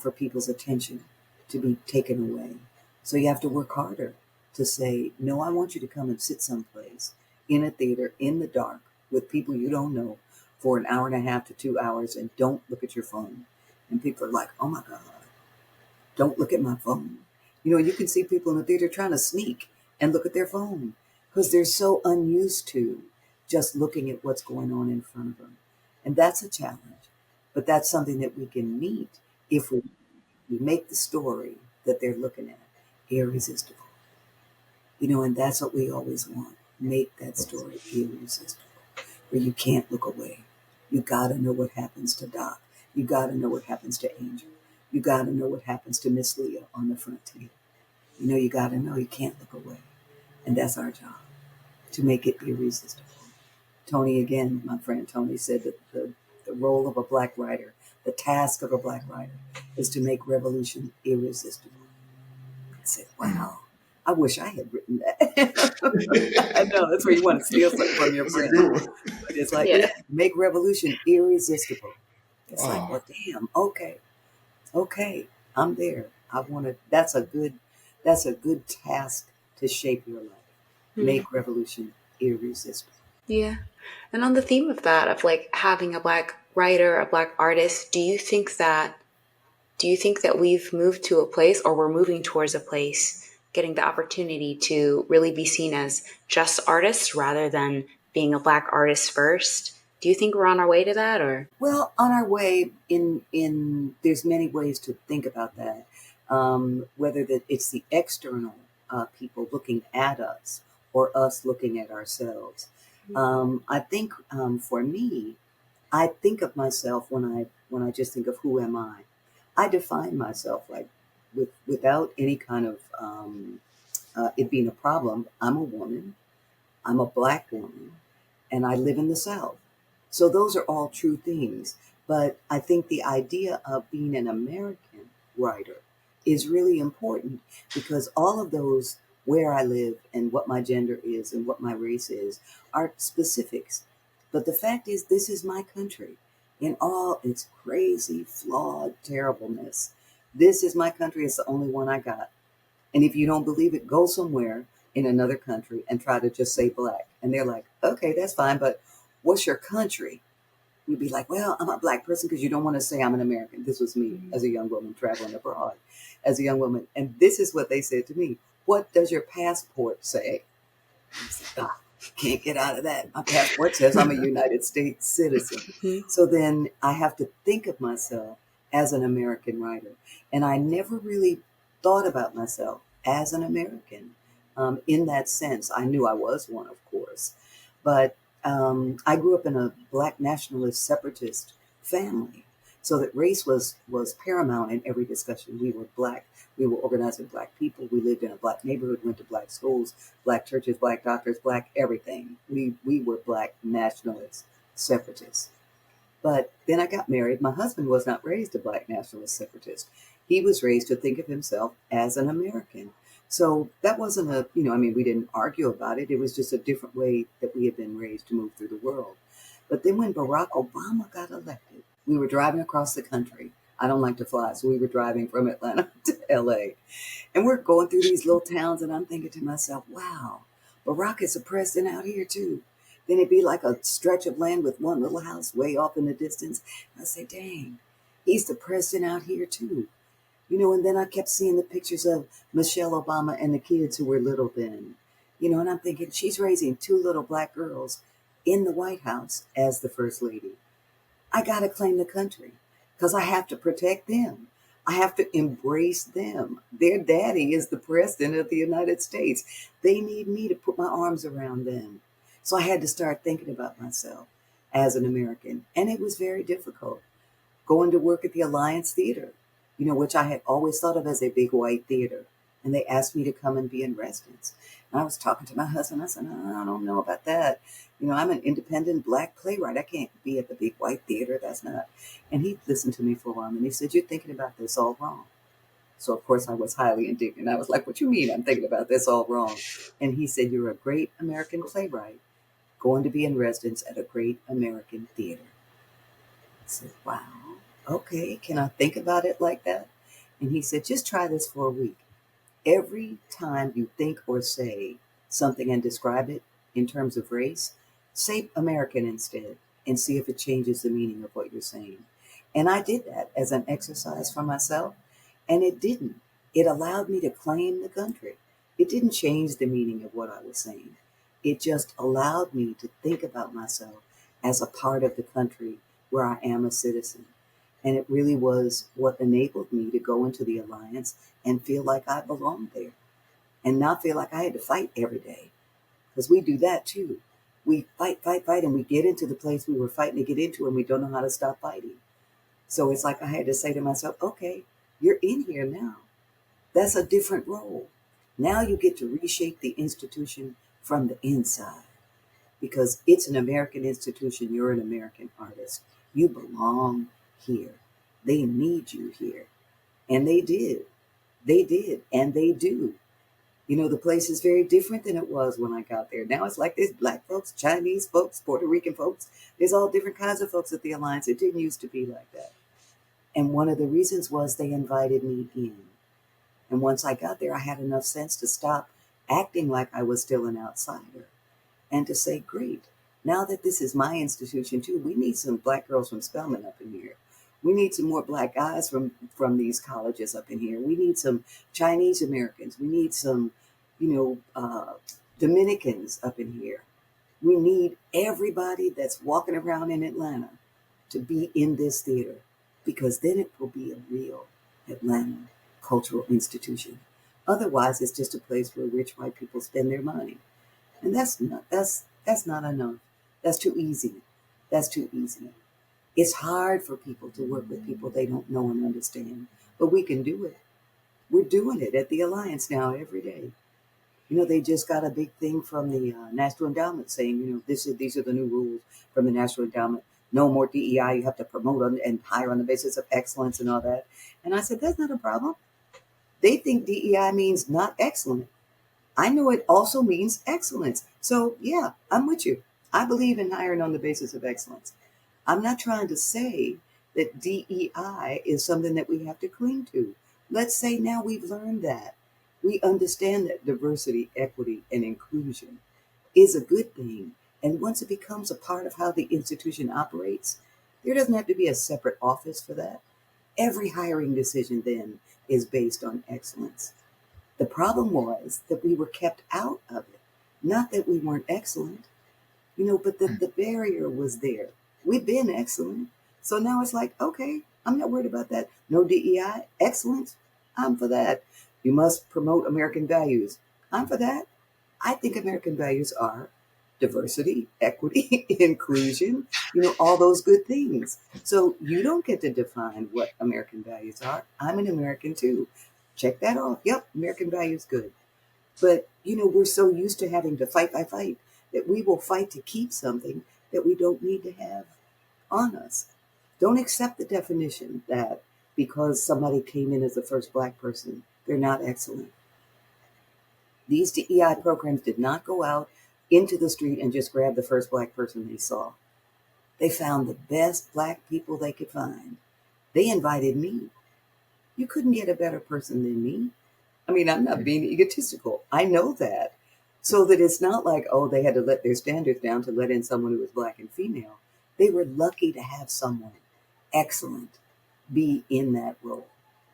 for people's attention to be taken away. So you have to work harder to say, no, I want you to come and sit someplace in a theater in the dark with people you don't know for an hour and a half to 2 hours and don't look at your phone. And people are like, oh my God, don't look at my phone. You can see people in the theater trying to sneak and look at their phone because they're so unused to just looking at what's going on in front of them. And that's a challenge. But that's something that we can meet if we make the story that they're looking at irresistible. And that's what we always want. Make that story irresistible, where you can't look away. You got to know what happens to Doc. You got to know what happens to Angel. You got to know what happens to Miss Leah on the front table. You got to know you can't look away. And that's our job, to make it irresistible. Tony, again, my friend Tony said that the role of a black writer, the task of a black writer, is to make revolution irresistible. I said, wow, I wish I had written that. I know, that's where you want to steal something from your That's a friend. good one. But it's like, Yeah. yeah, make revolution irresistible. It's like, Oh, well, damn, okay, I'm there. I want to, that's a good task to shape your life. Hmm. Make revolution irresistible. Yeah. And on the theme of that, of like having a black writer, a black artist, do you think that we've moved to a place, or we're moving towards a place, getting the opportunity to really be seen as just artists rather than being a black artist first? Do you think we're on our way to that, or? Well, on our way in there's many ways to think about that. Whether that it's the external people looking at us or us looking at ourselves. I think for me, I think of myself when I just think of who am I. I define myself like without any kind of it being a problem. I'm a woman. I'm a black woman and I live in the South. So those are all true things. But I think the idea of being an American writer is really important because all of those, where I live and what my gender is and what my race is, are specifics. But the fact is, this is my country in all its crazy, flawed terribleness. This is my country. It's the only one I got. And if you don't believe it, go somewhere in another country and try to just say black. And they're like, okay, that's fine, but what's your country? You'd be like, well, I'm a black person because you don't want to say I'm an American. This was me as a young woman traveling abroad, as a young woman. And this is what they said to me. What does your passport say? I said, ah, can't get out of that. My passport says I'm a United States citizen. Mhm. So then I have to think of myself as an American writer. And I never really thought about myself as an American in that sense. I knew I was one, of course. But I grew up in a black nationalist separatist family. So that race was paramount in every discussion. We were black. We were organizing black people. We lived in a black neighborhood, went to black schools, black churches, black doctors, black everything. We were black nationalists, separatists. But then I got married. My husband was not raised a black nationalist separatist. He was raised to think of himself as an American. So that wasn't we didn't argue about it. It was just a different way that we had been raised to move through the world. But then when Barack Obama got elected, we were driving across the country. I don't like to fly. So we were driving from Atlanta to LA. And we're going through these little towns, and I'm thinking to myself, wow, Barack is a president out here too. Then it'd be like a stretch of land with one little house way off in the distance. I say, dang, he's the president out here too. And then I kept seeing the pictures of Michelle Obama and the kids who were little then. And I'm thinking she's raising two little black girls in the White House as the first lady. I got to claim the country because I have to protect them. I have to embrace them. Their daddy is the president of the United States. They need me to put my arms around them. So I had to start thinking about myself as an American. And it was very difficult going to work at the Alliance Theater, which I had always thought of as a big white theater. And they asked me to come and be in residence. And I was talking to my husband. I said, no, I don't know about that. I'm an independent black playwright. I can't be at the big white theater. That's not. And he listened to me for a while and he said, you're thinking about this all wrong. So, of course, I was highly indignant. I was like, what you mean I'm thinking about this all wrong? And he said, you're a great American playwright going to be in residence at a great American theater. I said, wow, okay, can I think about it like that? And he said, just try this for a week. Every time you think or say something and describe it in terms of race, say American instead and see if it changes the meaning of what you're saying. And I did that as an exercise for myself, and it didn't. It allowed me to claim the country. It didn't change the meaning of what I was saying. It just allowed me to think about myself as a part of the country where I am a citizen. And it really was what enabled me to go into the alliance and feel like I belonged there and not feel like I had to fight every day. Because we do that too. We fight, fight, fight, and we get into the place we were fighting to get into and we don't know how to stop fighting. So it's like I had to say to myself, okay, you're in here now. That's a different role. Now you get to reshape the institution from the inside because it's an American institution. You're an American artist. You belong here. They need you here. And they did. They did. And they do. The place is very different than it was when I got there. Now it's like there's black folks, Chinese folks, Puerto Rican folks. There's all different kinds of folks at the Alliance. It didn't used to be like that. And one of the reasons was they invited me in. And once I got there, I had enough sense to stop acting like I was still an outsider and to say, great, now that this is my institution too, we need some black girls from Spelman up in here. We need some more black guys from these colleges up in here. We need some Chinese Americans. We need some, Dominicans up in here. We need everybody that's walking around in Atlanta to be in this theater because then it will be a real Atlanta cultural institution. Otherwise, it's just a place where rich white people spend their money. And that's not enough. That's too easy. That's too easy. It's hard for people to work with people they don't know and understand, but we can do it. We're doing it at the Alliance now every day. They just got a big thing from the National Endowment saying, these are the new rules from the National Endowment. No more DEI. You have to promote and hire on the basis of excellence and all that. And I said, that's not a problem. They think DEI means not excellent. I know it also means excellence. So yeah, I'm with you. I believe in hiring on the basis of excellence. I'm not trying to say that DEI is something that we have to cling to. Let's say now we've learned that. We understand that diversity, equity, and inclusion is a good thing. And once it becomes a part of how the institution operates, there doesn't have to be a separate office for that. Every hiring decision then is based on excellence. The problem was that we were kept out of it. Not that we weren't excellent, but the barrier was there. We've been excellent. So now it's like, okay, I'm not worried about that. No DEI, excellence, I'm for that. You must promote American values. I'm for that. I think American values are diversity, equity, inclusion, all those good things. So you don't get to define what American values are. I'm an American too. Check that off. Yep, American values good. But, we're so used to having to fight, fight, fight that we will fight to keep something that we don't need to have on us. Don't accept the definition that because somebody came in as the first black person, they're not excellent. These DEI programs did not go out into the street and just grab the first black person they saw. They found the best black people they could find They invited me. You couldn't get a better person than me. I mean, I'm not being egotistical. I know that. So that it's not like, oh, they had to let their standards down to let in someone who was black and female. They were lucky to have someone excellent be in that role.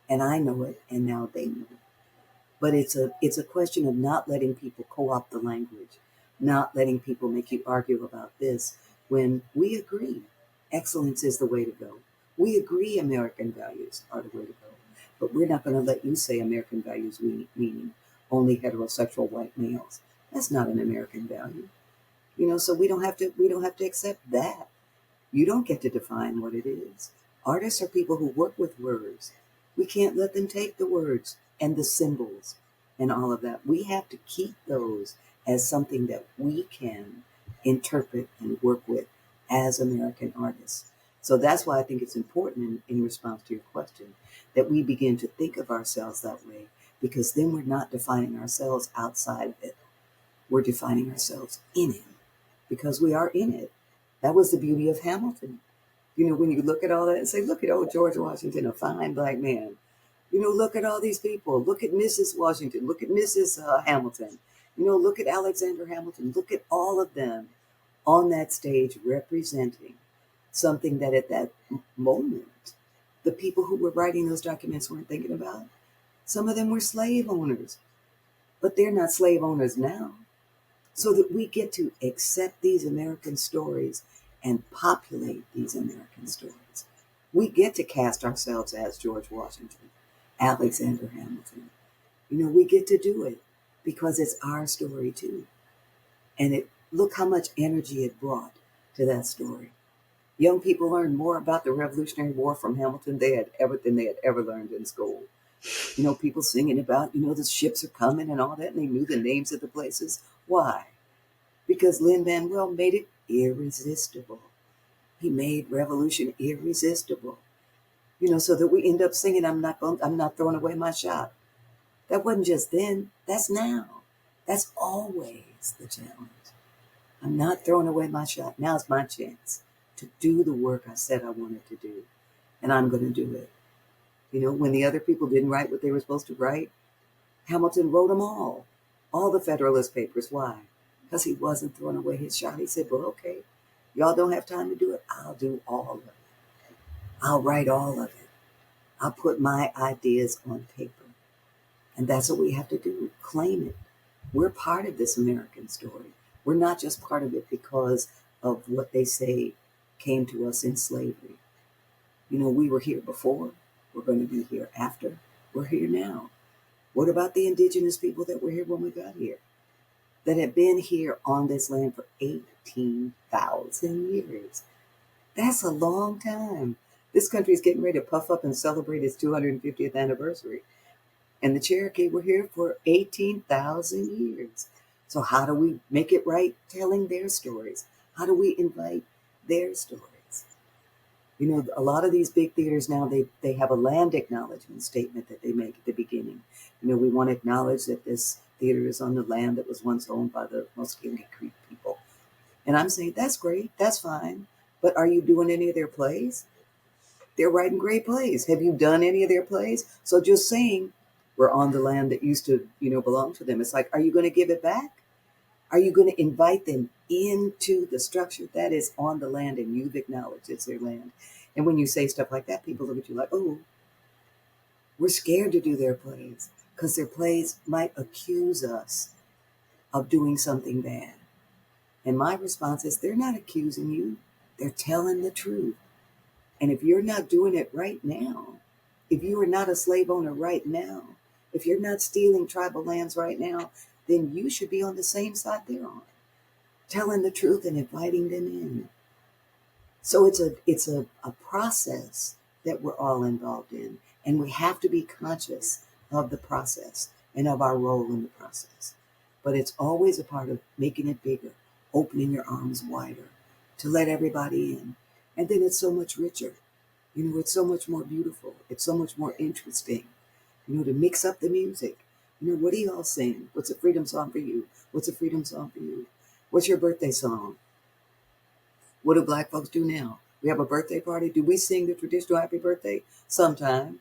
And I know it, and now they know it. But it's a question of not letting people co-opt the language, not letting people make you argue about this when we agree excellence is the way to go. We agree American values are the way to go. But we're not going to let you say American values meaning only heterosexual white males. That's not an American value. So we don't have to accept that. You don't get to define what it is. Artists are people who work with words. We can't let them take the words and the symbols and all of that. We have to keep those as something that we can interpret and work with as American artists. So that's why I think it's important in response to your question that we begin to think of ourselves that way, because then we're not defining ourselves outside of it. We're defining ourselves in it because we are in it. That was the beauty of Hamilton. When you look at all that and say, look at old George Washington, a fine black man. Look at all these people. Look at Mrs. Washington. Look at Mrs. Hamilton. Look at Alexander Hamilton. Look at all of them on that stage representing something that at that moment, the people who were writing those documents weren't thinking about. Some of them were slave owners, but they're not slave owners now. So that we get to accept these American stories and populate these American stories. We get to cast ourselves as George Washington, Alexander Hamilton. We get to do it because it's our story too. And look how much energy it brought to that story. Young people learned more about the Revolutionary War from Hamilton than they had ever learned in school. People singing about, the ships are coming and all that, and they knew the names of the places. Why? Because Lin-Manuel made it irresistible. He made revolution irresistible. So that we end up singing, I'm not throwing away my shot. That wasn't just then, that's now. That's always the challenge. I'm not throwing away my shot. Now's my chance to do the work I said I wanted to do. And I'm going to do it. When the other people didn't write what they were supposed to write, Hamilton wrote them all the Federalist Papers. Why? Because he wasn't throwing away his shot. He said, well, okay, y'all don't have time to do it. I'll do all of it. I'll write all of it. I'll put my ideas on paper. And that's what we have to do. Claim it. We're part of this American story. We're not just part of it because of what they say came to us in slavery. We were here before. We're going to be here after. We're here now. What about the indigenous people that were here when we got here? That have been here on this land for 18,000 years. That's a long time. This country is getting ready to puff up and celebrate its 250th anniversary. And the Cherokee were here for 18,000 years. So how do we make it right telling their stories? How do we invite their stories? A lot of these big theaters now, they have a land acknowledgement statement that they make at the beginning. We want to acknowledge that this theater is on the land that was once owned by the Muscogee Creek people. And I'm saying, that's great, that's fine. But are you doing any of their plays? They're writing great plays. Have you done any of their plays? So just saying we're on the land that used to, belong to them. It's like, are you going to give it back? Are you going to invite them into the structure that is on the land and you've acknowledged it's their land? And when you say stuff like that, people look at you like, oh, we're scared to do their plays because their plays might accuse us of doing something bad. And my response is, they're not accusing you. They're telling the truth. And if you're not doing it right now, if you are not a slave owner right now, if you're not stealing tribal lands right now, then you should be on the same side they're on, telling the truth and inviting them in. So it's a process that we're all involved in, and we have to be conscious of the process and of our role in the process. But it's always a part of making it bigger, opening your arms wider to let everybody in. And then it's so much richer. It's so much more beautiful. It's so much more interesting, to mix up the music. What do you all sing? What's a freedom song for you? What's a freedom song for you? What's your birthday song? What do Black folks do now? We have a birthday party. Do we sing the traditional happy birthday? Sometimes.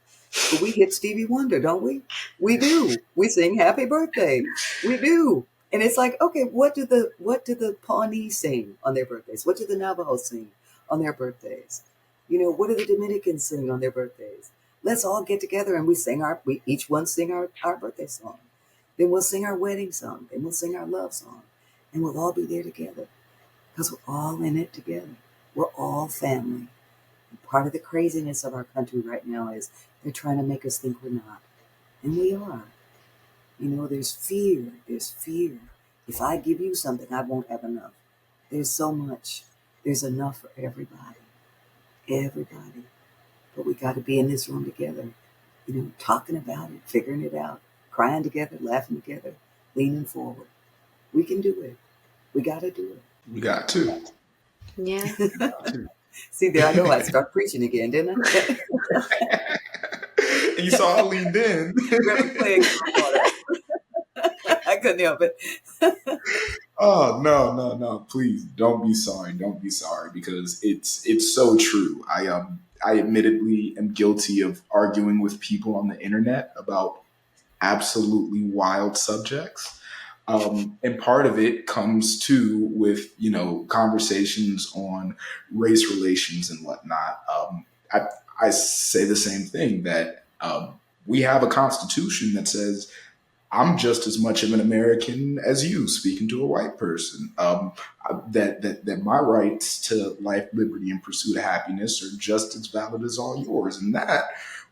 But we hit Stevie Wonder, don't we? We do. We sing happy birthday. We do. And it's like, okay, what do the Pawnee sing on their birthdays? What do the Navajos sing on their birthdays? What do the Dominicans sing on their birthdays? Let's all get together and we each one sing our birthday song. Then we'll sing our wedding song. Then we'll sing our love song. And we'll all be there together because we're all in it together. We're all family. And part of the craziness of our country right now is they're trying to make us think we're not. And we are. There's fear. There's fear. If I give you something, I won't have enough. There's so much. There's enough for everybody. Everybody. But we got to be in this room together, talking about it, figuring it out, crying together, laughing together, leaning forward. We can do it. We got to do We got to. Yeah. it. See, there I go. I start preaching again, didn't I? And you saw I leaned in. Grab a play some water. I couldn't help it. Oh no, no, no! Please don't be sorry. Don't be sorry because it's so true. I admittedly am guilty of arguing with people on the internet about absolutely wild subjects. And part of it comes too with, conversations on race relations and whatnot. I say the same thing that we have a constitution that says I'm just as much of an American as you, speaking to a white person. That my rights to life, liberty, and pursuit of happiness are just as valid as all yours, and that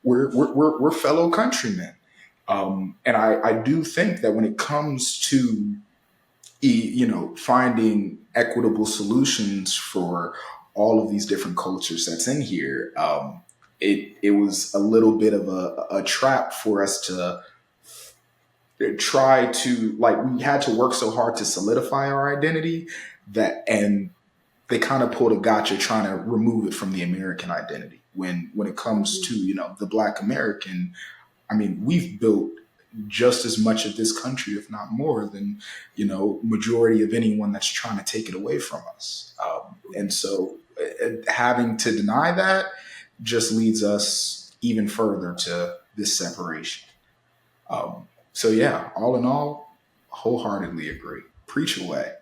we're fellow countrymen. And I do think that when it comes to finding equitable solutions for all of these different cultures that's in here, it was a little bit of a trap for us to try to, like, we had to work so hard to solidify our identity and they kind of pulled a gotcha trying to remove it from the American identity. When it comes to, the Black American, I mean, we've built just as much of this country, if not more, than, majority of anyone that's trying to take it away from us. And so having to deny that just leads us even further to this separation. So yeah, all in all, wholeheartedly agree. Preach away.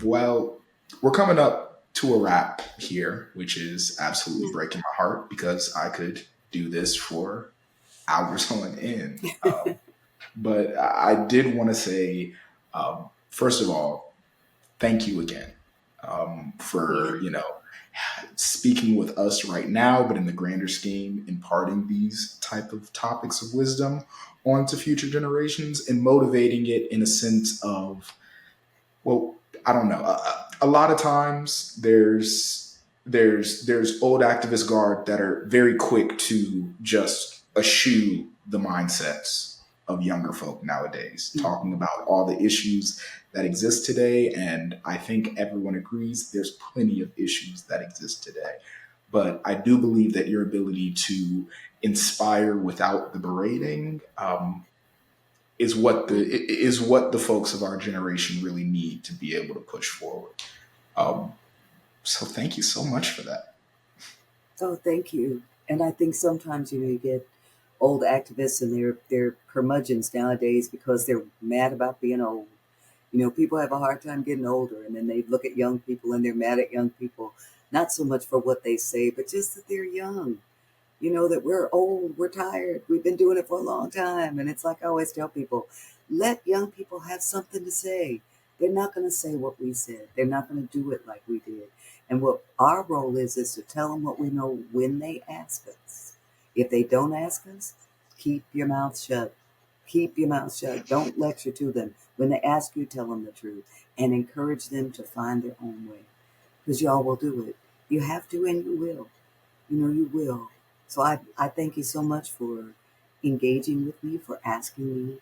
Well, we're coming up to a wrap here, which is absolutely breaking my heart because I could do this for hours on end. But I did want to say, first of all, thank you again for, speaking with us right now, but in the grander scheme, imparting these type of topics of wisdom onto future generations and motivating it in a sense of, well, I don't know. A lot of times there's old activist guard that are very quick to just eschew the mindsets of younger folk nowadays, talking about all the issues that exist today. And I think everyone agrees there's plenty of issues that exist today. But I do believe that your ability to inspire without the berating is what the folks of our generation really need to be able to push forward. Um, so thank you so much for that. Oh, thank you. And I think sometimes, you get old activists and they're curmudgeons nowadays because they're mad about being old. People have a hard time getting older, and then they look at young people and they're mad at young people, not so much for what they say, but just that they're young. That we're old, we're tired, we've been doing it for a long time. And it's like I always tell people, let young people have something to say. They're not going to say what we said. They're not going to do it like we did. And what our role is to tell them what we know when they ask us. If they don't ask us, keep your mouth shut. Keep your mouth shut. Don't lecture to them. When they ask you, tell them the truth and encourage them to find their own way. Because y'all will do it. You have to and you will. You will. So I thank you so much for engaging with me, for asking me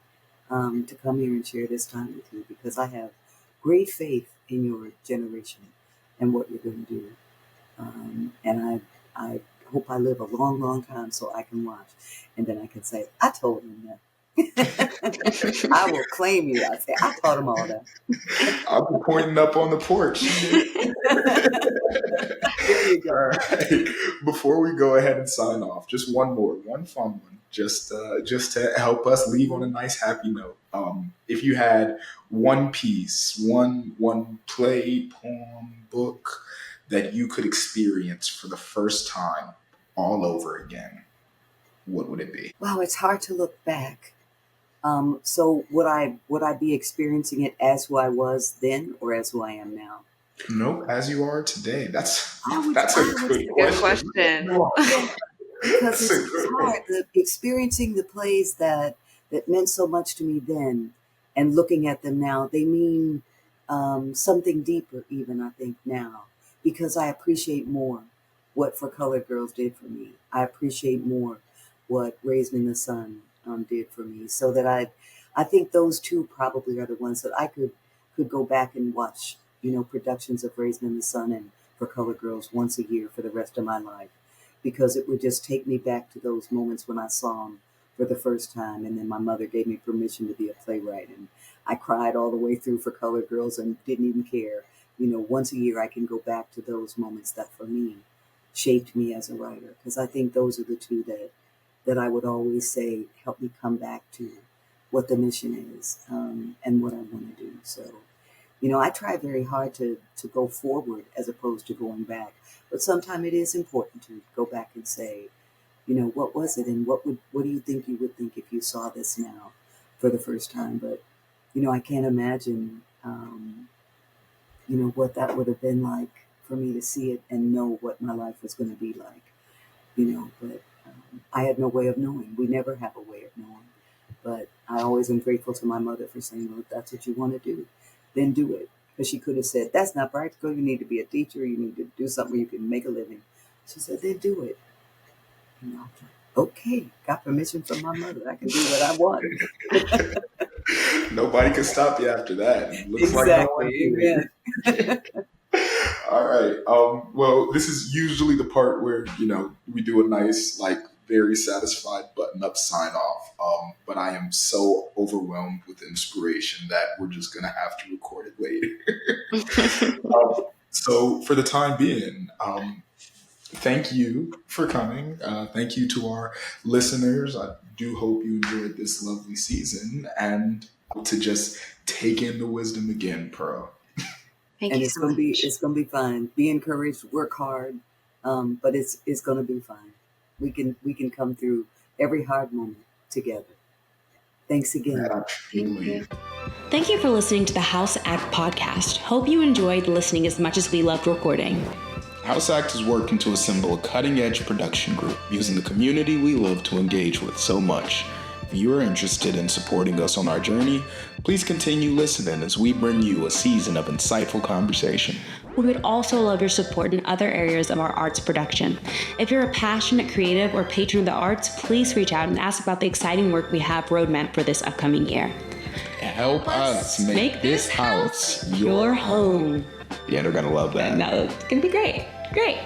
to come here and share this time with you, because I have great faith in your generation and what you're going to do. And I hope I live a long, long time so I can watch. And then I can say, I told him that. I will claim you. I say, I taught them all that. I'll be pointing up on the porch. There you go. All right. Before we go ahead and sign off, just one more, one fun one, just to help us leave on a nice, happy note. If you had one piece, one play, poem, book that you could experience for the first time all over again, what would it be? Wow, it's hard to look back. So would I be experiencing it as who I was then or as who I am now? Nope, as you are today. I would, That's a I would good Good question. question. Yeah, because That's a it's good one. hard. Experiencing the plays that meant so much to me then, and looking at them now, they mean something deeper. Even I think now, because I appreciate more what For Colored Girls did for me. I appreciate more what Raised in the Sun did for me. So that I think those two probably are the ones that I could go back and watch. Productions of Raised in the Sun and For Colored Girls once a year for the rest of my life, because it would just take me back to those moments when I saw them for the first time. And then my mother gave me permission to be a playwright. And I cried all the way through For Colored Girls and didn't even care. Once a year I can go back to those moments that for me shaped me as a writer. Because I think those are the two that I would always say help me come back to what the mission is, and what I want to do. So, I try very hard to go forward as opposed to going back. But sometimes it is important to go back and say, what was it, and what do you think you would think if you saw this now for the first time? But I can't imagine, what that would have been like for me to see it and know what my life was going to be like. But I had no way of knowing. We never have a way of knowing. But I always am grateful to my mother for saying, well, if that's what you want to do, then do it. Because she could have said, that's not practical. You need to be a teacher. You need to do something where you can make a living. She said, then do it. And I was like, okay, got permission from my mother. I can do what I want. Nobody can stop you after that. It looks like no one Exactly. did. Amen. All right. Well, this is usually the part where, we do a nice, like, very satisfied button-up sign-off. But I am so overwhelmed with inspiration that we're just going to have to record it later. So for the time being, thank you for coming. Thank you to our listeners. I do hope you enjoyed this lovely season and to just take in the wisdom again, Pearl. Thank And you it's so gonna be much. it's gonna be fine. Be encouraged, work hard, but it's gonna be fine. We can come through every hard moment together. Thanks again. Thank Absolutely. you. Thank you for listening to the House Act podcast. Hope you enjoyed listening as much as we loved recording. House Act is working to assemble a cutting-edge production group using the community we love to engage with so much. If you are interested in supporting us on our journey, please continue listening as we bring you a season of insightful conversation. We would also love your support in other areas of our arts production. If you're a passionate creative or patron of the arts, please reach out and ask about the exciting work we have roadmap for this upcoming year. Help us make this house your home. Yeah, they're going to love that. No, it's going to be great. Great.